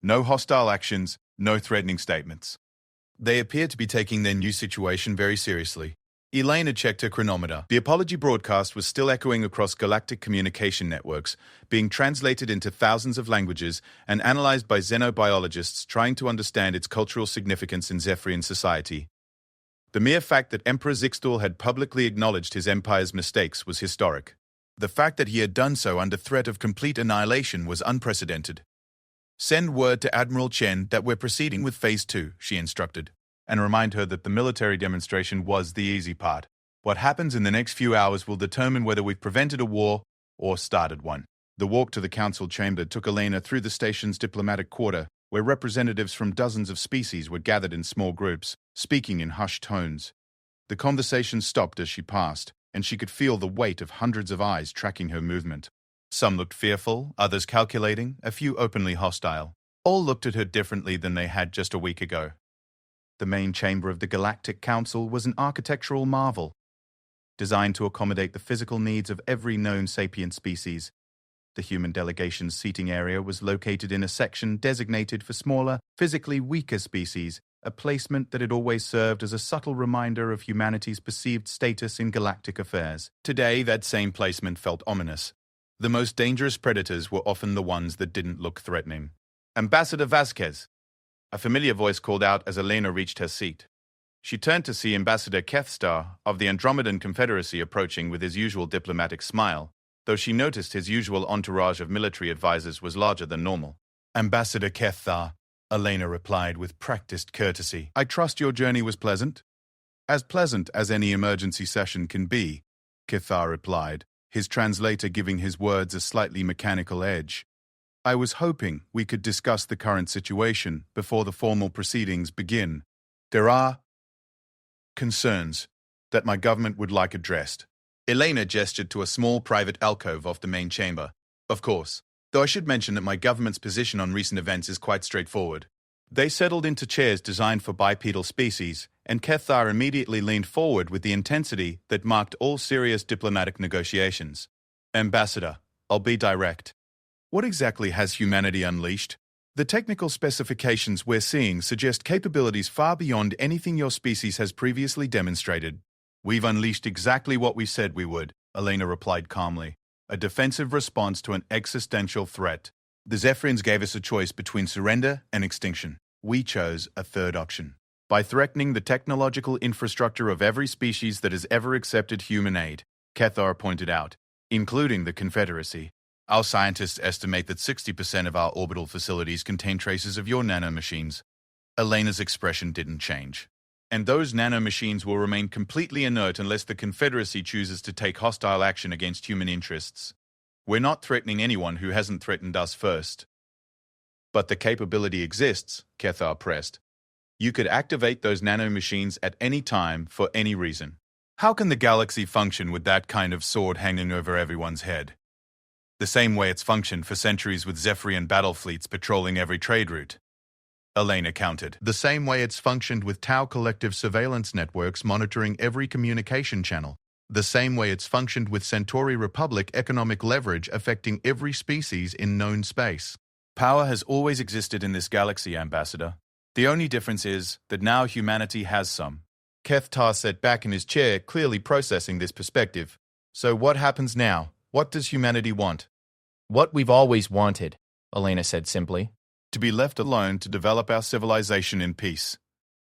No hostile actions, no threatening statements. They appear to be taking their new situation very seriously. Elena checked her chronometer. The apology broadcast was still echoing across galactic communication networks, being translated into thousands of languages and analyzed by xenobiologists trying to understand its cultural significance in Zephyrian society. The mere fact that Emperor Zixtal had publicly acknowledged his empire's mistakes was historic. The fact that he had done so under threat of complete annihilation was unprecedented. Send word to Admiral Chen that we're proceeding with Phase 2, she instructed, and remind her that the military demonstration was the easy part. What happens in the next few hours will determine whether we've prevented a war or started one. The walk to the council chamber took Elena through the station's diplomatic quarter, where representatives from dozens of species were gathered in small groups, speaking in hushed tones. The conversation stopped as she passed, and she could feel the weight of hundreds of eyes tracking her movement. Some looked fearful, others calculating, a few openly hostile. All looked at her differently than they had just a week ago. The main chamber of the Galactic Council was an architectural marvel, designed to accommodate the physical needs of every known sapient species. The human delegation's seating area was located in a section designated for smaller, physically weaker species, a placement that had always served as a subtle reminder of humanity's perceived status in galactic affairs. Today, that same placement felt ominous. The most dangerous predators were often the ones that didn't look threatening. Ambassador Vasquez! A familiar voice called out as Elena reached her seat. She turned to see Ambassador Kethstar of the Andromedan Confederacy approaching with his usual diplomatic smile, though she noticed his usual entourage of military advisors was larger than normal. Ambassador Kethstar, Elena replied with practiced courtesy. I trust your journey was pleasant? As pleasant as any emergency session can be, Kethstar replied, his translator giving his words a slightly mechanical edge. I was hoping we could discuss the current situation before the formal proceedings begin. There are concerns that my government would like addressed. Elena gestured to a small private alcove off the main chamber. Of course, though I should mention that my government's position on recent events is quite straightforward. They settled into chairs designed for bipedal species, and Kethar immediately leaned forward with the intensity that marked all serious diplomatic negotiations. Ambassador, I'll be direct. What exactly has humanity unleashed? The technical specifications we're seeing suggest capabilities far beyond anything your species has previously demonstrated. We've unleashed exactly what we said we would, Elena replied calmly. A defensive response to an existential threat. The Zephyrians gave us a choice between surrender and extinction. We chose a third option. By threatening the technological infrastructure of every species that has ever accepted human aid, Kethar pointed out, including the Confederacy. Our scientists estimate that 60% of our orbital facilities contain traces of your nanomachines. Elena's expression didn't change. And those nanomachines will remain completely inert unless the Confederacy chooses to take hostile action against human interests. We're not threatening anyone who hasn't threatened us first. But the capability exists, Kethar pressed. You could activate those nanomachines at any time for any reason. How can the galaxy function with that kind of sword hanging over everyone's head? The same way it's functioned for centuries with Zephyrian battle fleets patrolling every trade route. Elena countered. The same way it's functioned with Tau Collective surveillance networks monitoring every communication channel. The same way it's functioned with Centauri Republic economic leverage affecting every species in known space. Power has always existed in this galaxy, Ambassador. The only difference is that now humanity has some. Kethtar sat back in his chair, clearly processing this perspective. So what happens now? What does humanity want? What we've always wanted, Elena said simply. To be left alone to develop our civilization in peace.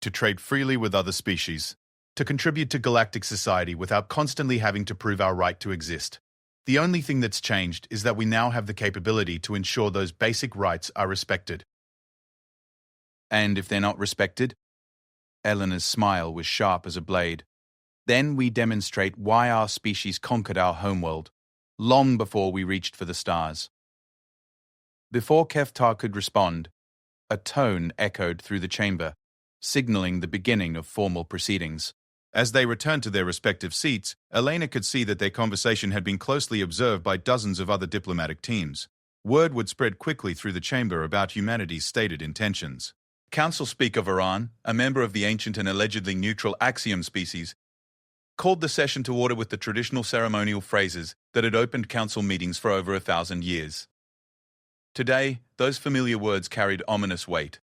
To trade freely with other species. To contribute to galactic society without constantly having to prove our right to exist. The only thing that's changed is that we now have the capability to ensure those basic rights are respected. And if they're not respected? Eleanor's smile was sharp as a blade. Then we demonstrate why our species conquered our homeworld, long before we reached for the stars. Before Keftar could respond, a tone echoed through the chamber, signaling the beginning of formal proceedings. As they returned to their respective seats, Elena could see that their conversation had been closely observed by dozens of other diplomatic teams. Word would spread quickly through the chamber about humanity's stated intentions. Council Speaker Varan, a member of the ancient and allegedly neutral Axiom species, called the session to order with the traditional ceremonial phrases that had opened council meetings for over 1,000 years. Today, those familiar words carried ominous weight.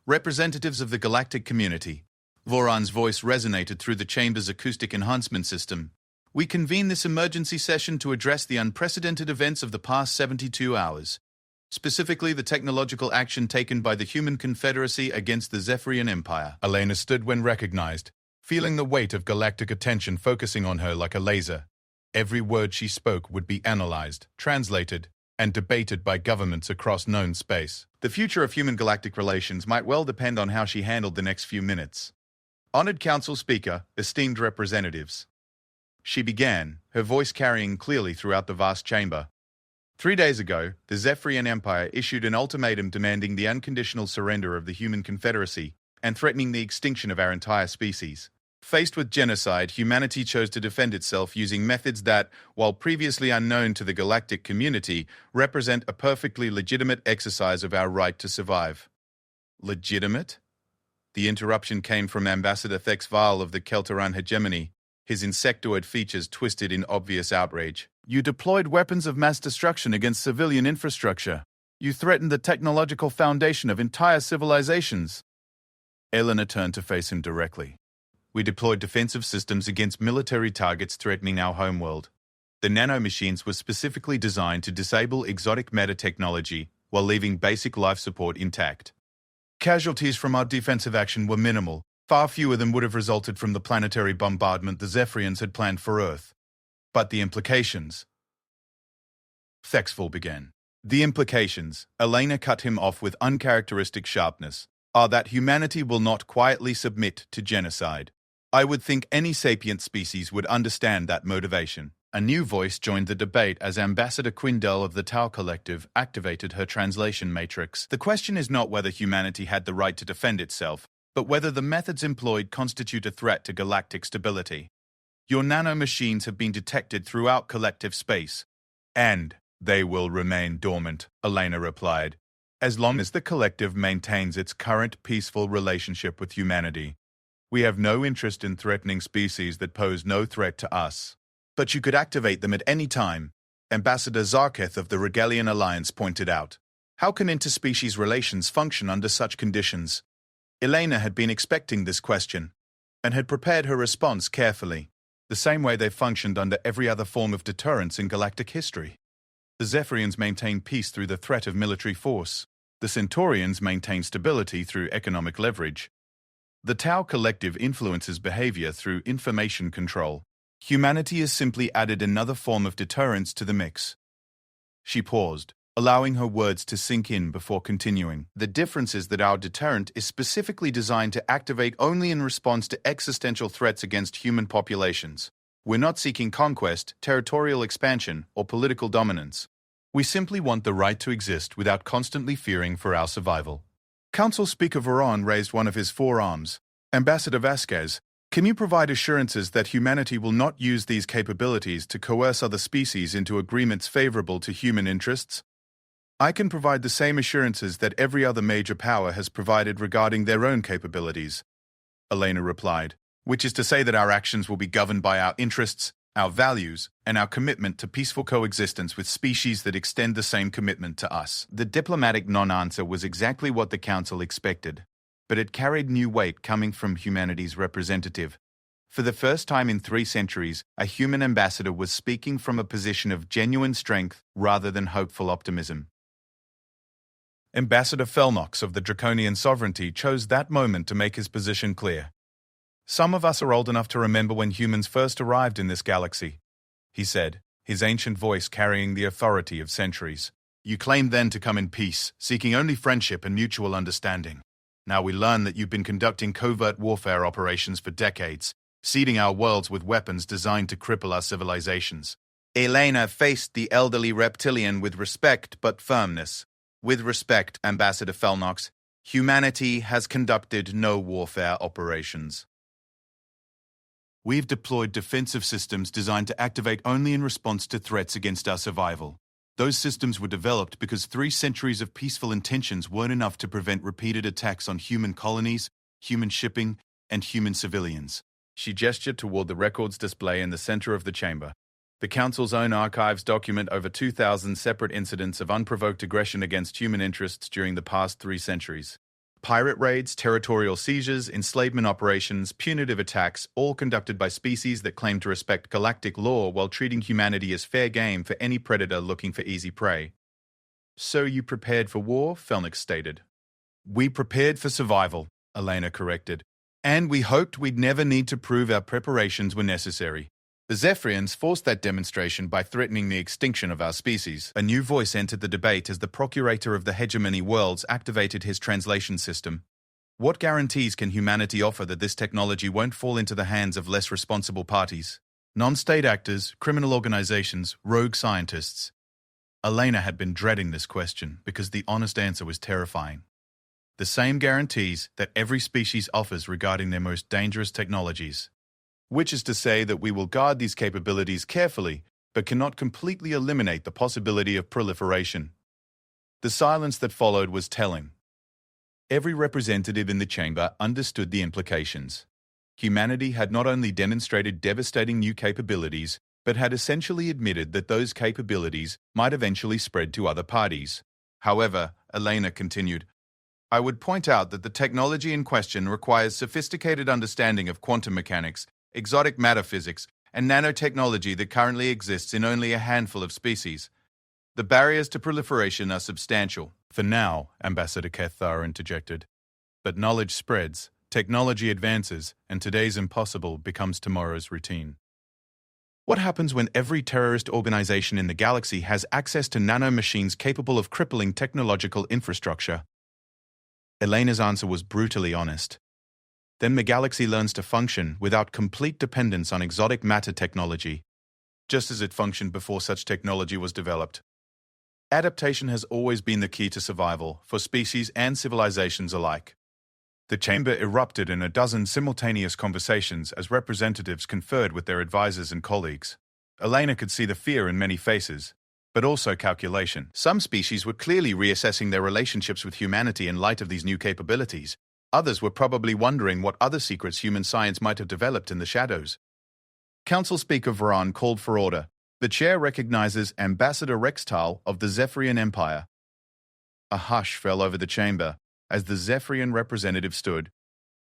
Representatives of the galactic community. Voran's voice resonated through the chamber's acoustic enhancement system. We convene this emergency session to address the unprecedented events of the past 72 hours, specifically the technological action taken by the Human Confederacy against the Zephyrian Empire. Elena stood when recognized, feeling the weight of galactic attention focusing on her like a laser. Every word she spoke would be analyzed, translated, and debated by governments across known space. The future of human galactic relations might well depend on how she handled the next few minutes. Honored Council Speaker, esteemed representatives. She began, her voice carrying clearly throughout the vast chamber. 3 days ago, the Zephyrian Empire issued an ultimatum demanding the unconditional surrender of the Human Confederacy and threatening the extinction of our entire species. Faced with genocide, humanity chose to defend itself using methods that, while previously unknown to the galactic community, represent a perfectly legitimate exercise of our right to survive. Legitimate? The interruption came from Ambassador Thexval of the Keltaran hegemony, his insectoid features twisted in obvious outrage. You deployed weapons of mass destruction against civilian infrastructure. You threatened the technological foundation of entire civilizations. Eleanor turned to face him directly. We deployed defensive systems against military targets threatening our homeworld. The nanomachines were specifically designed to disable exotic meta-technology while leaving basic life support intact. Casualties from our defensive action were minimal. Far fewer than would have resulted from the planetary bombardment the Zephyrians had planned for Earth. But the implications... Thexval began. The implications, Elena cut him off with uncharacteristic sharpness, are that humanity will not quietly submit to genocide. I would think any sapient species would understand that motivation. A new voice joined the debate as Ambassador Quindel of the Tau Collective activated her translation matrix. The question is not whether humanity had the right to defend itself, but whether the methods employed constitute a threat to galactic stability. Your nanomachines have been detected throughout collective space, and they will remain dormant, Elena replied, as long as the collective maintains its current peaceful relationship with humanity. We have no interest in threatening species that pose no threat to us. But you could activate them at any time, Ambassador Zarketh of the Regalian Alliance pointed out. How can interspecies relations function under such conditions? Elena had been expecting this question, and had prepared her response carefully, the same way they functioned under every other form of deterrence in galactic history. The Zephyrians maintain peace through the threat of military force. The Centaurians maintain stability through economic leverage. The Tau Collective influences behavior through information control. Humanity has simply added another form of deterrence to the mix. She paused, allowing her words to sink in before continuing. The difference is that our deterrent is specifically designed to activate only in response to existential threats against human populations. We're not seeking conquest, territorial expansion, or political dominance. We simply want the right to exist without constantly fearing for our survival. Council Speaker Varan raised one of his forearms. Ambassador Vasquez, can you provide assurances that humanity will not use these capabilities to coerce other species into agreements favorable to human interests? I can provide the same assurances that every other major power has provided regarding their own capabilities, Elena replied, which is to say that our actions will be governed by our interests, our values, and our commitment to peaceful coexistence with species that extend the same commitment to us. The diplomatic non-answer was exactly what the Council expected, but it carried new weight coming from humanity's representative. For the first time in 3 centuries, a human ambassador was speaking from a position of genuine strength rather than hopeful optimism. Ambassador Felnox of the Draconian Sovereignty chose that moment to make his position clear. Some of us are old enough to remember when humans first arrived in this galaxy, he said, his ancient voice carrying the authority of centuries. You claimed then to come in peace, seeking only friendship and mutual understanding. Now we learn that you've been conducting covert warfare operations for decades, seeding our worlds with weapons designed to cripple our civilizations. Elena faced the elderly reptilian with respect but firmness. With respect, Ambassador Felnox, humanity has conducted no warfare operations. We've deployed defensive systems designed to activate only in response to threats against our survival. Those systems were developed because 3 centuries of peaceful intentions weren't enough to prevent repeated attacks on human colonies, human shipping, and human civilians. She gestured toward the records display in the center of the chamber. The Council's own archives document over 2,000 separate incidents of unprovoked aggression against human interests during the past 3 centuries. Pirate raids, territorial seizures, enslavement operations, punitive attacks, all conducted by species that claim to respect galactic law while treating humanity as fair game for any predator looking for easy prey. So you prepared for war? Felnox stated. We prepared for survival, Elena corrected. And we hoped we'd never need to prove our preparations were necessary. The Zephyrians forced that demonstration by threatening the extinction of our species. A new voice entered the debate as the Procurator of the Hegemony Worlds activated his translation system. What guarantees can humanity offer that this technology won't fall into the hands of less responsible parties? Non-state actors, criminal organizations, rogue scientists. Elena had been dreading this question because the honest answer was terrifying. The same guarantees that every species offers regarding their most dangerous technologies. Which is to say that we will guard these capabilities carefully, but cannot completely eliminate the possibility of proliferation. The silence that followed was telling. Every representative in the chamber understood the implications. Humanity had not only demonstrated devastating new capabilities, but had essentially admitted that those capabilities might eventually spread to other parties. However, Elena continued, I would point out that the technology in question requires sophisticated understanding of quantum mechanics, exotic matter physics, and nanotechnology that currently exists in only a handful of species. The barriers to proliferation are substantial. For now, Ambassador Cathar interjected. But knowledge spreads, technology advances, and today's impossible becomes tomorrow's routine. What happens when every terrorist organization in the galaxy has access to nanomachines capable of crippling technological infrastructure? Elena's answer was brutally honest. Then the galaxy learns to function without complete dependence on exotic matter technology, just as it functioned before such technology was developed. Adaptation has always been the key to survival for species and civilizations alike. The chamber erupted in a dozen simultaneous conversations as representatives conferred with their advisors and colleagues. Elena could see the fear in many faces, but also calculation. Some species were clearly reassessing their relationships with humanity in light of these new capabilities. Others were probably wondering what other secrets human science might have developed in the shadows. Council Speaker Varan called for order. The chair recognizes Ambassador Rextal of the Zephyrian Empire. A hush fell over the chamber as the Zephyrian representative stood.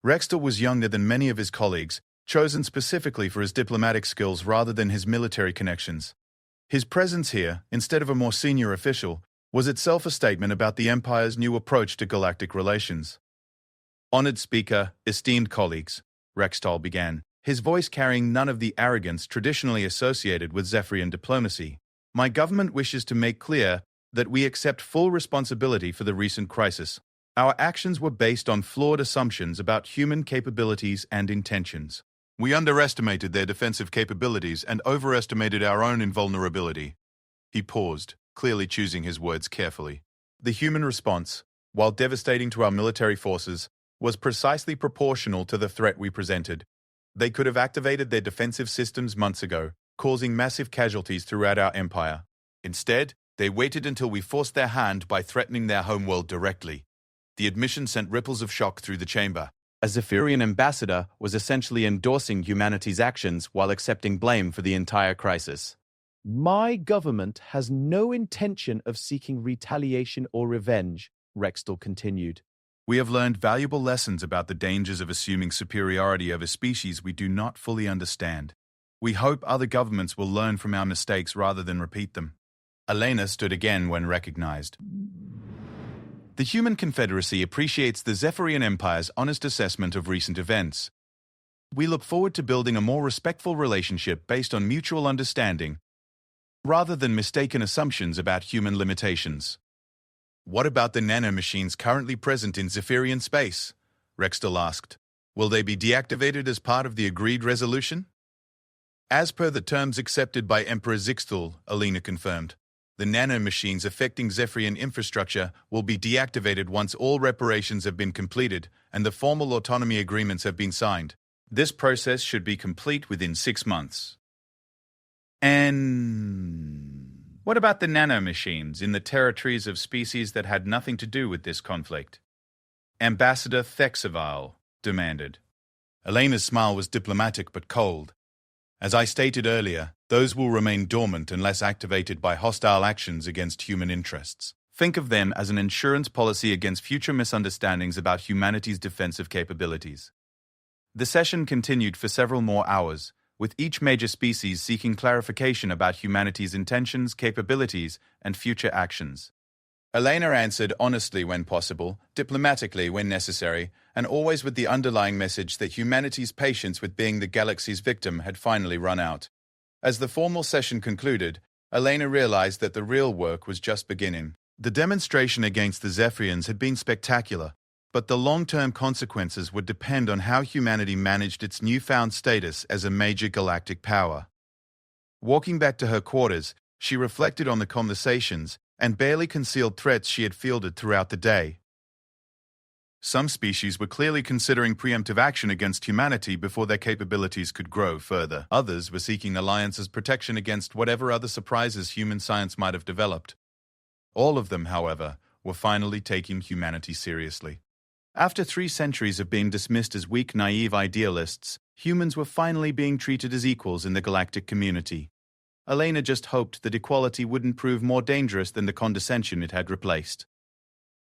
Rextal was younger than many of his colleagues, chosen specifically for his diplomatic skills rather than his military connections. His presence here, instead of a more senior official, was itself a statement about the Empire's new approach to galactic relations. Honored Speaker, esteemed colleagues, Rextal began, his voice carrying none of the arrogance traditionally associated with Zephyrian diplomacy. My government wishes to make clear that we accept full responsibility for the recent crisis. Our actions were based on flawed assumptions about human capabilities and intentions. We underestimated their defensive capabilities and overestimated our own invulnerability. He paused, clearly choosing his words carefully. The human response, while devastating to our military forces, was precisely proportional to the threat we presented. They could have activated their defensive systems months ago, causing massive casualties throughout our empire. Instead, they waited until we forced their hand by threatening their homeworld directly. The admission sent ripples of shock through the chamber. A Zephyrian ambassador was essentially endorsing humanity's actions while accepting blame for the entire crisis. My government has no intention of seeking retaliation or revenge, Rexdal continued. We have learned valuable lessons about the dangers of assuming superiority over species we do not fully understand. We hope other governments will learn from our mistakes rather than repeat them. Elena stood again when recognized. The Human Confederacy appreciates the Zephyrian Empire's honest assessment of recent events. We look forward to building a more respectful relationship based on mutual understanding, rather than mistaken assumptions about human limitations. What about the nanomachines currently present in Zephyrian space? Rexdal asked. Will they be deactivated as part of the agreed resolution? As per the terms accepted by Emperor Zixtal, Elena confirmed, the nanomachines affecting Zephyrian infrastructure will be deactivated once all reparations have been completed and the formal autonomy agreements have been signed. This process should be complete within 6 months. And what about the nanomachines in the territories of species that had nothing to do with this conflict? Ambassador Thexavile demanded. Elena's smile was diplomatic but cold. As I stated earlier, those will remain dormant unless activated by hostile actions against human interests. Think of them as an insurance policy against future misunderstandings about humanity's defensive capabilities. The session continued for several more hours, with each major species seeking clarification about humanity's intentions, capabilities, and future actions. Elena answered honestly when possible, diplomatically when necessary, and always with the underlying message that humanity's patience with being the galaxy's victim had finally run out. As the formal session concluded, Elena realized that the real work was just beginning. The demonstration against the Zephyrians had been spectacular, but the long-term consequences would depend on how humanity managed its newfound status as a major galactic power. Walking back to her quarters, she reflected on the conversations and barely concealed threats she had fielded throughout the day. Some species were clearly considering preemptive action against humanity before their capabilities could grow further. Others were seeking alliances protection against whatever other surprises human science might have developed. All of them, however, were finally taking humanity seriously. After 3 centuries of being dismissed as weak, naive idealists, humans were finally being treated as equals in the galactic community. Elena just hoped that equality wouldn't prove more dangerous than the condescension it had replaced.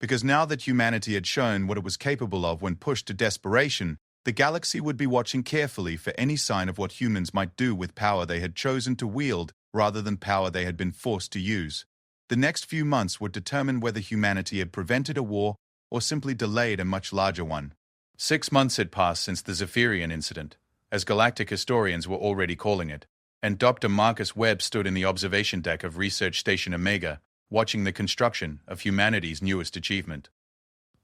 Because now that humanity had shown what it was capable of when pushed to desperation, the galaxy would be watching carefully for any sign of what humans might do with power they had chosen to wield rather than power they had been forced to use. The next few months would determine whether humanity had prevented a war or simply delayed a much larger one. 6 months had passed since the Zephyrian incident, as galactic historians were already calling it, and Dr. Marcus Webb stood in the observation deck of Research Station Omega, watching the construction of humanity's newest achievement.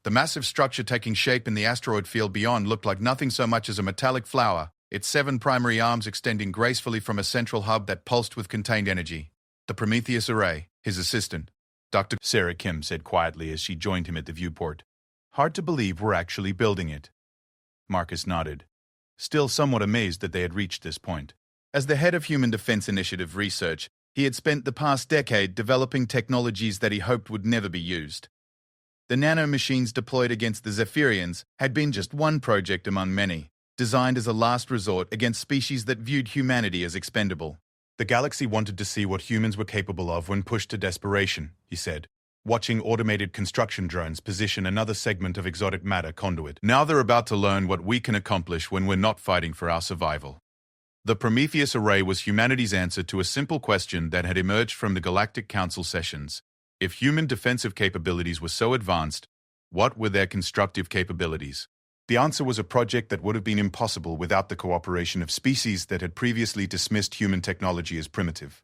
The massive structure taking shape in the asteroid field beyond looked like nothing so much as a metallic flower, its 7 primary arms extending gracefully from a central hub that pulsed with contained energy. The Prometheus Array, his assistant, Dr. Sarah Kim said quietly as she joined him at the viewport. Hard to believe we're actually building it. Marcus nodded, still somewhat amazed that they had reached this point. As the head of Human Defense Initiative Research, he had spent the past decade developing technologies that he hoped would never be used. The nanomachines deployed against the Zephyrians had been just one project among many, designed as a last resort against species that viewed humanity as expendable. The galaxy wanted to see what humans were capable of when pushed to desperation, he said, watching automated construction drones position another segment of exotic matter conduit. Now they're about to learn what we can accomplish when we're not fighting for our survival. The Prometheus Array was humanity's answer to a simple question that had emerged from the Galactic Council sessions. If human defensive capabilities were so advanced, what were their constructive capabilities? The answer was a project that would have been impossible without the cooperation of species that had previously dismissed human technology as primitive.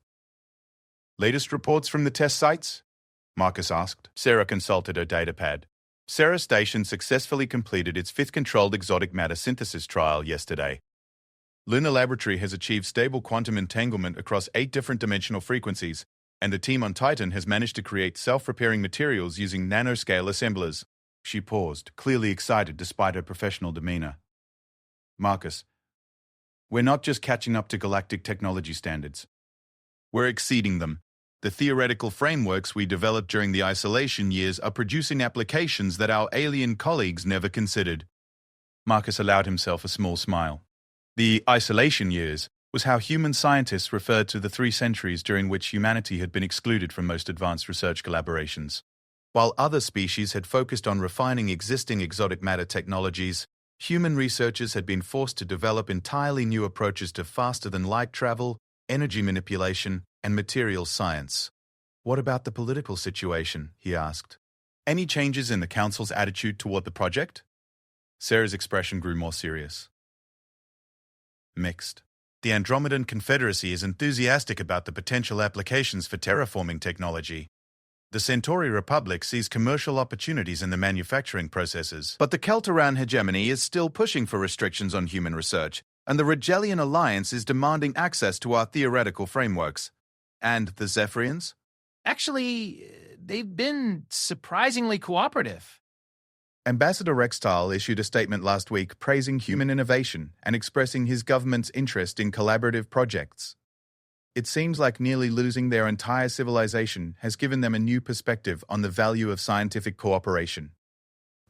Latest reports from the test sites? Marcus asked. Sarah consulted her datapad. Sarah Station successfully completed its 5th controlled exotic matter synthesis trial yesterday. Lunar Laboratory has achieved stable quantum entanglement across 8 different dimensional frequencies, and the team on Titan has managed to create self-repairing materials using nanoscale assemblers. She paused, clearly excited despite her professional demeanor. Marcus, we're not just catching up to galactic technology standards. We're exceeding them. The theoretical frameworks we developed during the isolation years are producing applications that our alien colleagues never considered. Marcus allowed himself a small smile. The isolation years was how human scientists referred to the 3 centuries during which humanity had been excluded from most advanced research collaborations. While other species had focused on refining existing exotic matter technologies, human researchers had been forced to develop entirely new approaches to faster-than-light travel, energy manipulation, and materials science. "What about the political situation?" he asked. "Any changes in the Council's attitude toward the project?" Sarah's expression grew more serious. "Mixed. The Andromedan Confederacy is enthusiastic about the potential applications for terraforming technology. The Centauri Republic sees commercial opportunities in the manufacturing processes. But the Keltaran hegemony is still pushing for restrictions on human research, and the Rigelian Alliance is demanding access to our theoretical frameworks. And the Zephyrians?" Actually, they've been surprisingly cooperative. Ambassador Rextal issued a statement last week praising human innovation and expressing his government's interest in collaborative projects. It seems like nearly losing their entire civilization has given them a new perspective on the value of scientific cooperation.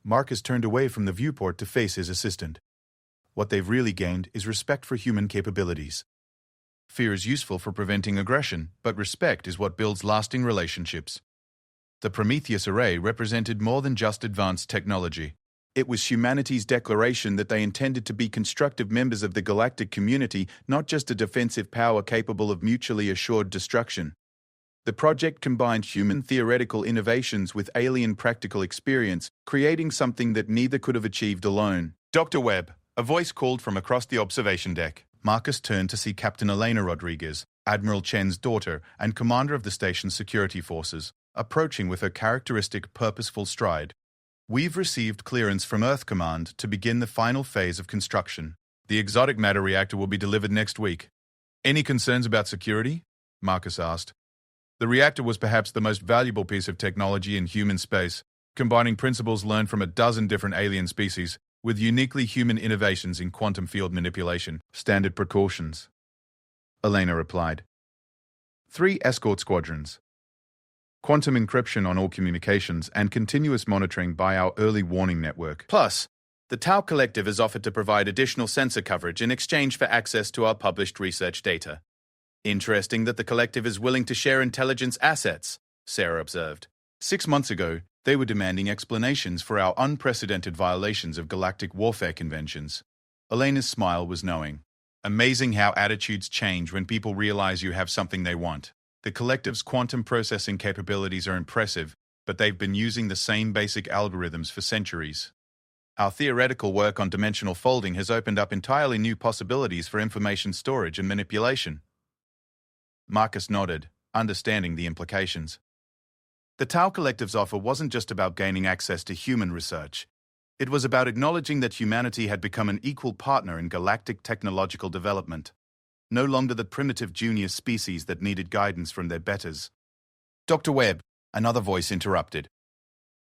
Marcus turned away from the viewport to face his assistant. What they've really gained is respect for human capabilities. Fear is useful for preventing aggression, but respect is what builds lasting relationships. The Prometheus Array represented more than just advanced technology. It was humanity's declaration that they intended to be constructive members of the galactic community, not just a defensive power capable of mutually assured destruction. The project combined human theoretical innovations with alien practical experience, creating something that neither could have achieved alone. "Dr. Webb," a voice called from across the observation deck. Marcus turned to see Captain Elena Rodriguez, Admiral Chen's daughter and commander of the station's security forces, approaching with her characteristic purposeful stride. "We've received clearance from Earth Command to begin the final phase of construction. The exotic matter reactor will be delivered next week." "Any concerns about security?" Marcus asked. The reactor was perhaps the most valuable piece of technology in human space, combining principles learned from a dozen different alien species with uniquely human innovations in quantum field manipulation. "Standard precautions," Elena replied. 3 escort squadrons. Quantum encryption on all communications, and continuous monitoring by our early warning network. Plus, the Tau Collective has offered to provide additional sensor coverage in exchange for access to our published research data. "Interesting that the Collective is willing to share intelligence assets," Sarah observed. 6 months ago, they were demanding explanations for our unprecedented violations of galactic warfare conventions. Elena's smile was knowing. Amazing how attitudes change when people realize you have something they want. The Collective's quantum processing capabilities are impressive, but they've been using the same basic algorithms for centuries. Our theoretical work on dimensional folding has opened up entirely new possibilities for information storage and manipulation. Marcus nodded, understanding the implications. The Tau Collective's offer wasn't just about gaining access to human research. It was about acknowledging that humanity had become an equal partner in galactic technological development. No longer the primitive junior species that needed guidance from their betters. "Dr. Webb," another voice interrupted.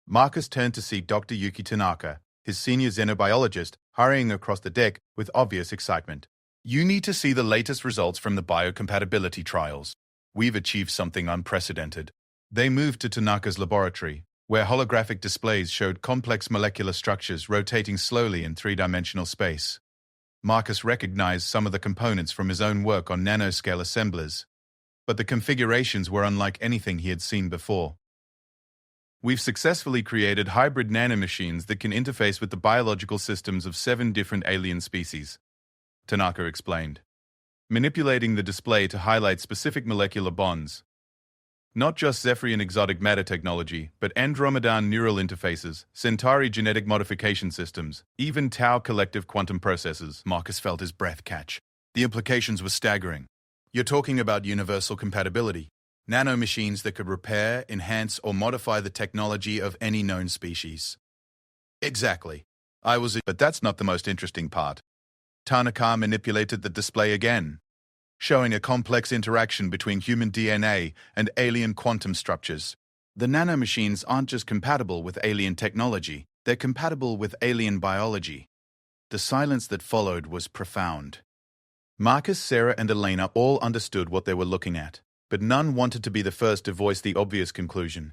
Marcus turned to see Dr. Yuki Tanaka, his senior xenobiologist, hurrying across the deck with obvious excitement. "You need to see the latest results from the biocompatibility trials. We've achieved something unprecedented." They moved to Tanaka's laboratory, where holographic displays showed complex molecular structures rotating slowly in 3-dimensional space. Marcus recognized some of the components from his own work on nanoscale assemblers, but the configurations were unlike anything he had seen before. "We've successfully created hybrid nanomachines that can interface with the biological systems of 7 different alien species," Tanaka explained, manipulating the display to highlight specific molecular bonds. Not just Zephyrian exotic matter technology, but Andromedan neural interfaces, Centauri genetic modification systems, even Tau collective quantum processors. Marcus felt his breath catch. The implications were staggering. You're talking about universal compatibility. Nanomachines that could repair, enhance, or modify the technology of any known species. Exactly. But that's not the most interesting part. Tanaka manipulated the display again, showing a complex interaction between human DNA and alien quantum structures. The nanomachines aren't just compatible with alien technology, they're compatible with alien biology. The silence that followed was profound. Marcus, Sarah, and Elena all understood what they were looking at, but none wanted to be the first to voice the obvious conclusion.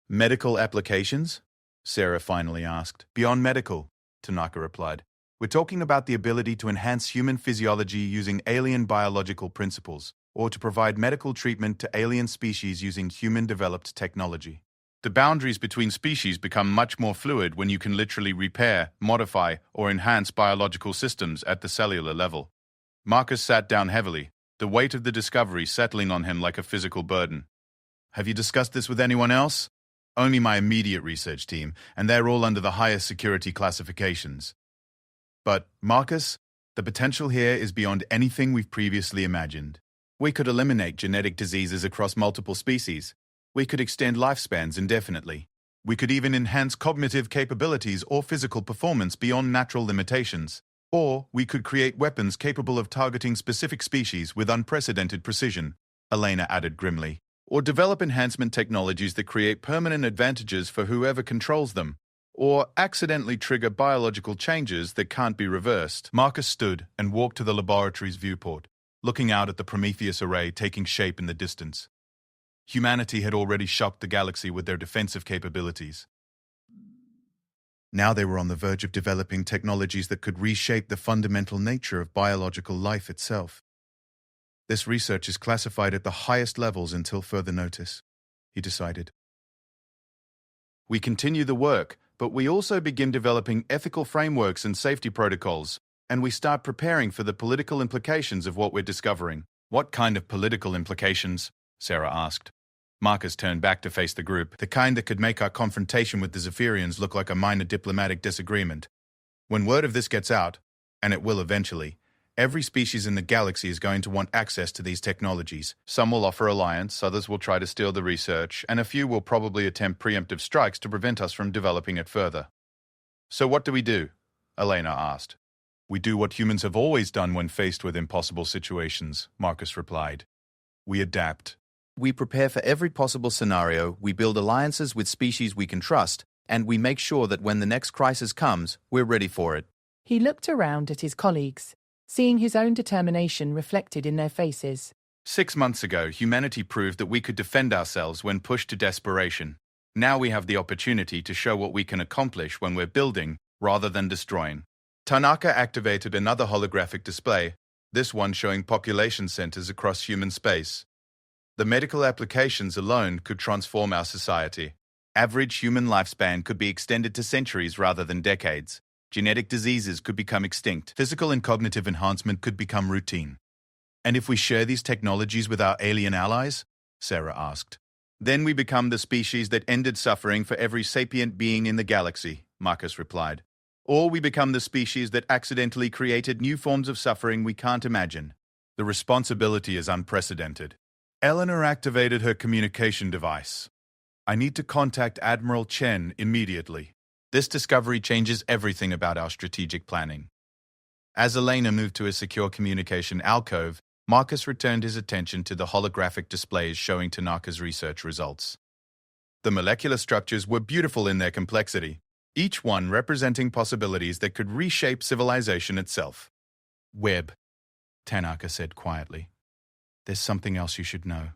"Medical applications?" Sarah finally asked. "Beyond medical," Tanaka replied. We're talking about the ability to enhance human physiology using alien biological principles, or to provide medical treatment to alien species using human-developed technology. The boundaries between species become much more fluid when you can literally repair, modify, or enhance biological systems at the cellular level. Marcus sat down heavily, the weight of the discovery settling on him like a physical burden. Have you discussed this with anyone else? Only my immediate research team, and they're all under the highest security classifications. But, Marcus, the potential here is beyond anything we've previously imagined. We could eliminate genetic diseases across multiple species. We could extend lifespans indefinitely. We could even enhance cognitive capabilities or physical performance beyond natural limitations. Or we could create weapons capable of targeting specific species with unprecedented precision, Elena added grimly. Or develop enhancement technologies that create permanent advantages for whoever controls them. Or accidentally trigger biological changes that can't be reversed. Marcus stood and walked to the laboratory's viewport, looking out at the Prometheus array taking shape in the distance. Humanity had already shocked the galaxy with their defensive capabilities. Now they were on the verge of developing technologies that could reshape the fundamental nature of biological life itself. This research is classified at the highest levels until further notice, he decided. We continue the work, but we also begin developing ethical frameworks and safety protocols, and we start preparing for the political implications of what we're discovering. What kind of political implications? Sarah asked. Marcus turned back to face the group, the kind that could make our confrontation with the Zephyrians look like a minor diplomatic disagreement. When word of this gets out, and it will eventually, every species in the galaxy is going to want access to these technologies. Some will offer alliance, others will try to steal the research, and a few will probably attempt preemptive strikes to prevent us from developing it further. So what do we do? Elena asked. We do what humans have always done when faced with impossible situations, Marcus replied. We adapt. We prepare for every possible scenario, we build alliances with species we can trust, and we make sure that when the next crisis comes, we're ready for it. He looked around at his colleagues, seeing his own determination reflected in their faces. 6 months ago, humanity proved that we could defend ourselves when pushed to desperation. Now we have the opportunity to show what we can accomplish when we're building rather than destroying. Tanaka activated another holographic display, this one showing population centers across human space. The medical applications alone could transform our society. Average human lifespan could be extended to centuries rather than decades. Genetic diseases could become extinct. Physical and cognitive enhancement could become routine. And if we share these technologies with our alien allies? Sarah asked. Then we become the species that ended suffering for every sapient being in the galaxy, Marcus replied. Or we become the species that accidentally created new forms of suffering we can't imagine. The responsibility is unprecedented. Eleanor activated her communication device. I need to contact Admiral Chen immediately. This discovery changes everything about our strategic planning. As Elena moved to a secure communication alcove, Marcus returned his attention to the holographic displays showing Tanaka's research results. The molecular structures were beautiful in their complexity, each one representing possibilities that could reshape civilization itself. Webb, Tanaka said quietly. There's something else you should know.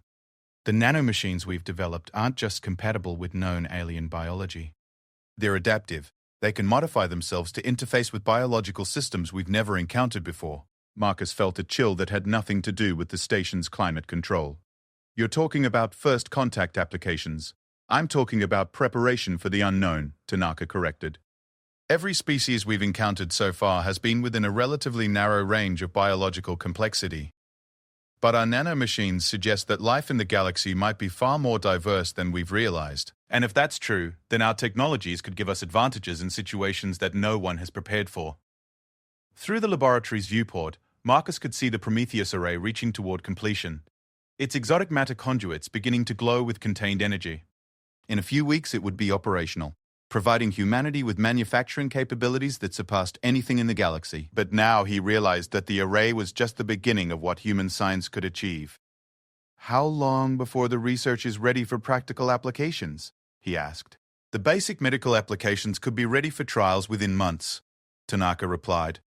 The nanomachines we've developed aren't just compatible with known alien biology. They're adaptive. They can modify themselves to interface with biological systems we've never encountered before. Marcus felt a chill that had nothing to do with the station's climate control. You're talking about first contact applications. I'm talking about preparation for the unknown, Tanaka corrected. Every species we've encountered so far has been within a relatively narrow range of biological complexity. But our nanomachines suggest that life in the galaxy might be far more diverse than we've realized. And if that's true, then our technologies could give us advantages in situations that no one has prepared for. Through the laboratory's viewport, Marcus could see the Prometheus array reaching toward completion, its exotic matter conduits beginning to glow with contained energy. In a few weeks it would be operational, providing humanity with manufacturing capabilities that surpassed anything in the galaxy. But now he realized that the array was just the beginning of what human science could achieve. How long before the research is ready for practical applications? He asked. The basic medical applications could be ready for trials within months, Tanaka replied.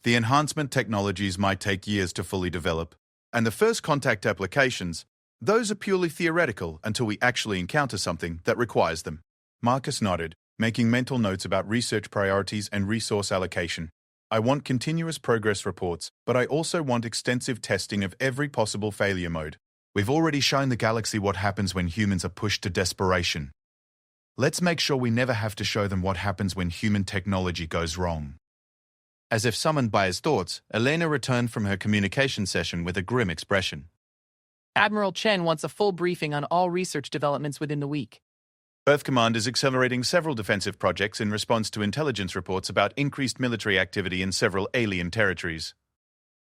The enhancement technologies might take years to fully develop. And the first contact applications, those are purely theoretical until we actually encounter something that requires them. Marcus nodded, making mental notes about research priorities and resource allocation. I want continuous progress reports, but I also want extensive testing of every possible failure mode. We've already shown the galaxy what happens when humans are pushed to desperation. Let's make sure we never have to show them what happens when human technology goes wrong. As if summoned by his thoughts, Elena returned from her communication session with a grim expression. Admiral Chen wants a full briefing on all research developments within the week. Earth Command is accelerating several defensive projects in response to intelligence reports about increased military activity in several alien territories.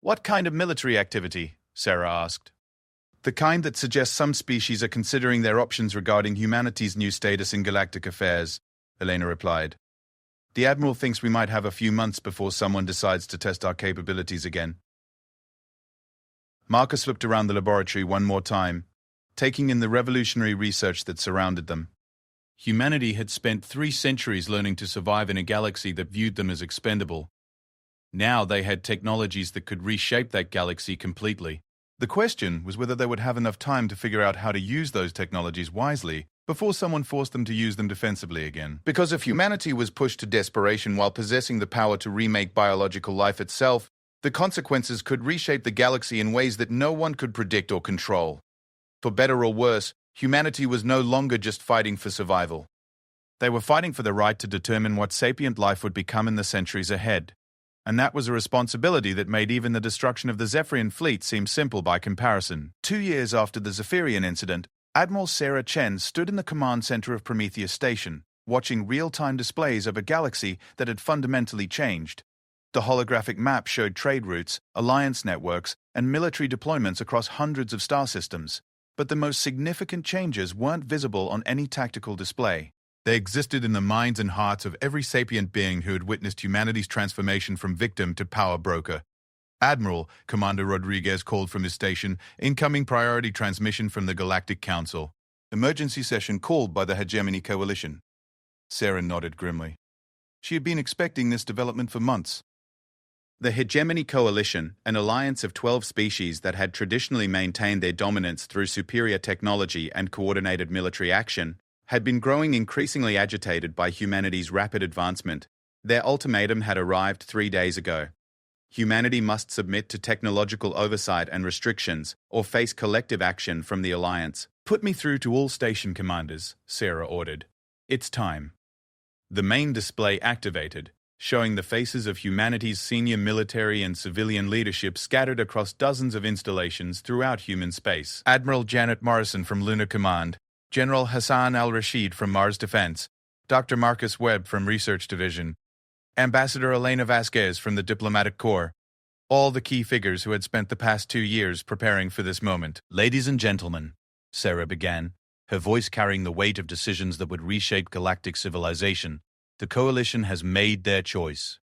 What kind of military activity? Sarah asked. The kind that suggests some species are considering their options regarding humanity's new status in galactic affairs, Elena replied. The Admiral thinks we might have a few months before someone decides to test our capabilities again. Marcus looked around the laboratory one more time, taking in the revolutionary research that surrounded them. Humanity had spent 3 centuries learning to survive in a galaxy that viewed them as expendable. Now they had technologies that could reshape that galaxy completely. The question was whether they would have enough time to figure out how to use those technologies wisely before someone forced them to use them defensively again. Because if humanity was pushed to desperation while possessing the power to remake biological life itself, the consequences could reshape the galaxy in ways that no one could predict or control. For better or worse, humanity was no longer just fighting for survival. They were fighting for the right to determine what sapient life would become in the centuries ahead. And that was a responsibility that made even the destruction of the Zephyrian fleet seem simple by comparison. 2 years after the Zephyrian incident, Admiral Sarah Chen stood in the command center of Prometheus Station, watching real-time displays of a galaxy that had fundamentally changed. The holographic map showed trade routes, alliance networks, and military deployments across hundreds of star systems. But the most significant changes weren't visible on any tactical display. They existed in the minds and hearts of every sapient being who had witnessed humanity's transformation from victim to power broker. Admiral, Commander Rodriguez called from his station, incoming priority transmission from the Galactic Council. Emergency session called by the Hegemony Coalition. Sarah nodded grimly. She had been expecting this development for months. The Hegemony Coalition, an alliance of 12 species that had traditionally maintained their dominance through superior technology and coordinated military action, had been growing increasingly agitated by humanity's rapid advancement. Their ultimatum had arrived 3 days ago. Humanity must submit to technological oversight and restrictions, or face collective action from the Alliance. Put me through to all station commanders, Sarah ordered. It's time. The main display activated, showing the faces of humanity's senior military and civilian leadership scattered across dozens of installations throughout human space. Admiral Janet Morrison from Lunar Command, General Hassan al-Rashid from Mars Defense, Dr. Marcus Webb from Research Division, Ambassador Elena Vasquez from the Diplomatic Corps, all the key figures who had spent the past 2 years preparing for this moment. Ladies and gentlemen, Sarah began, her voice carrying the weight of decisions that would reshape galactic civilization. The Coalition has made their choice.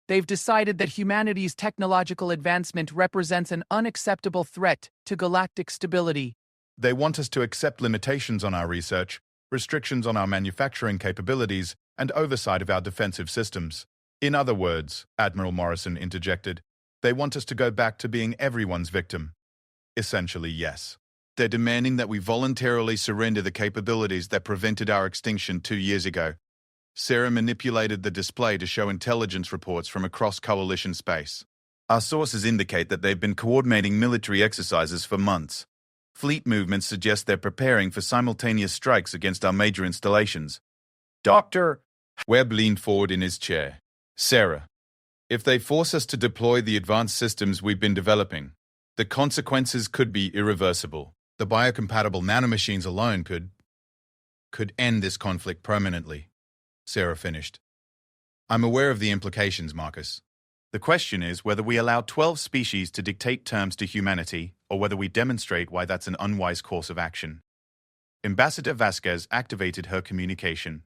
They've decided that humanity's technological advancement represents an unacceptable threat to galactic stability. They want us to accept limitations on our research, restrictions on our manufacturing capabilities, and oversight of our defensive systems. In other words, Admiral Morrison interjected, they want us to go back to being everyone's victim. Essentially, yes. They're demanding that we voluntarily surrender the capabilities that prevented our extinction 2 years ago. Sarah manipulated the display to show intelligence reports from across Coalition space. Our sources indicate that they've been coordinating military exercises for months. Fleet movements suggest they're preparing for simultaneous strikes against our major installations. Dr. Webb leaned forward in his chair. Sarah, if they force us to deploy the advanced systems we've been developing, the consequences could be irreversible. The biocompatible nanomachines alone could end this conflict permanently. Sarah finished. I'm aware of the implications, Marcus. The question is whether we allow 12 species to dictate terms to humanity, or whether we demonstrate why that's an unwise course of action. Ambassador Vasquez activated her communication.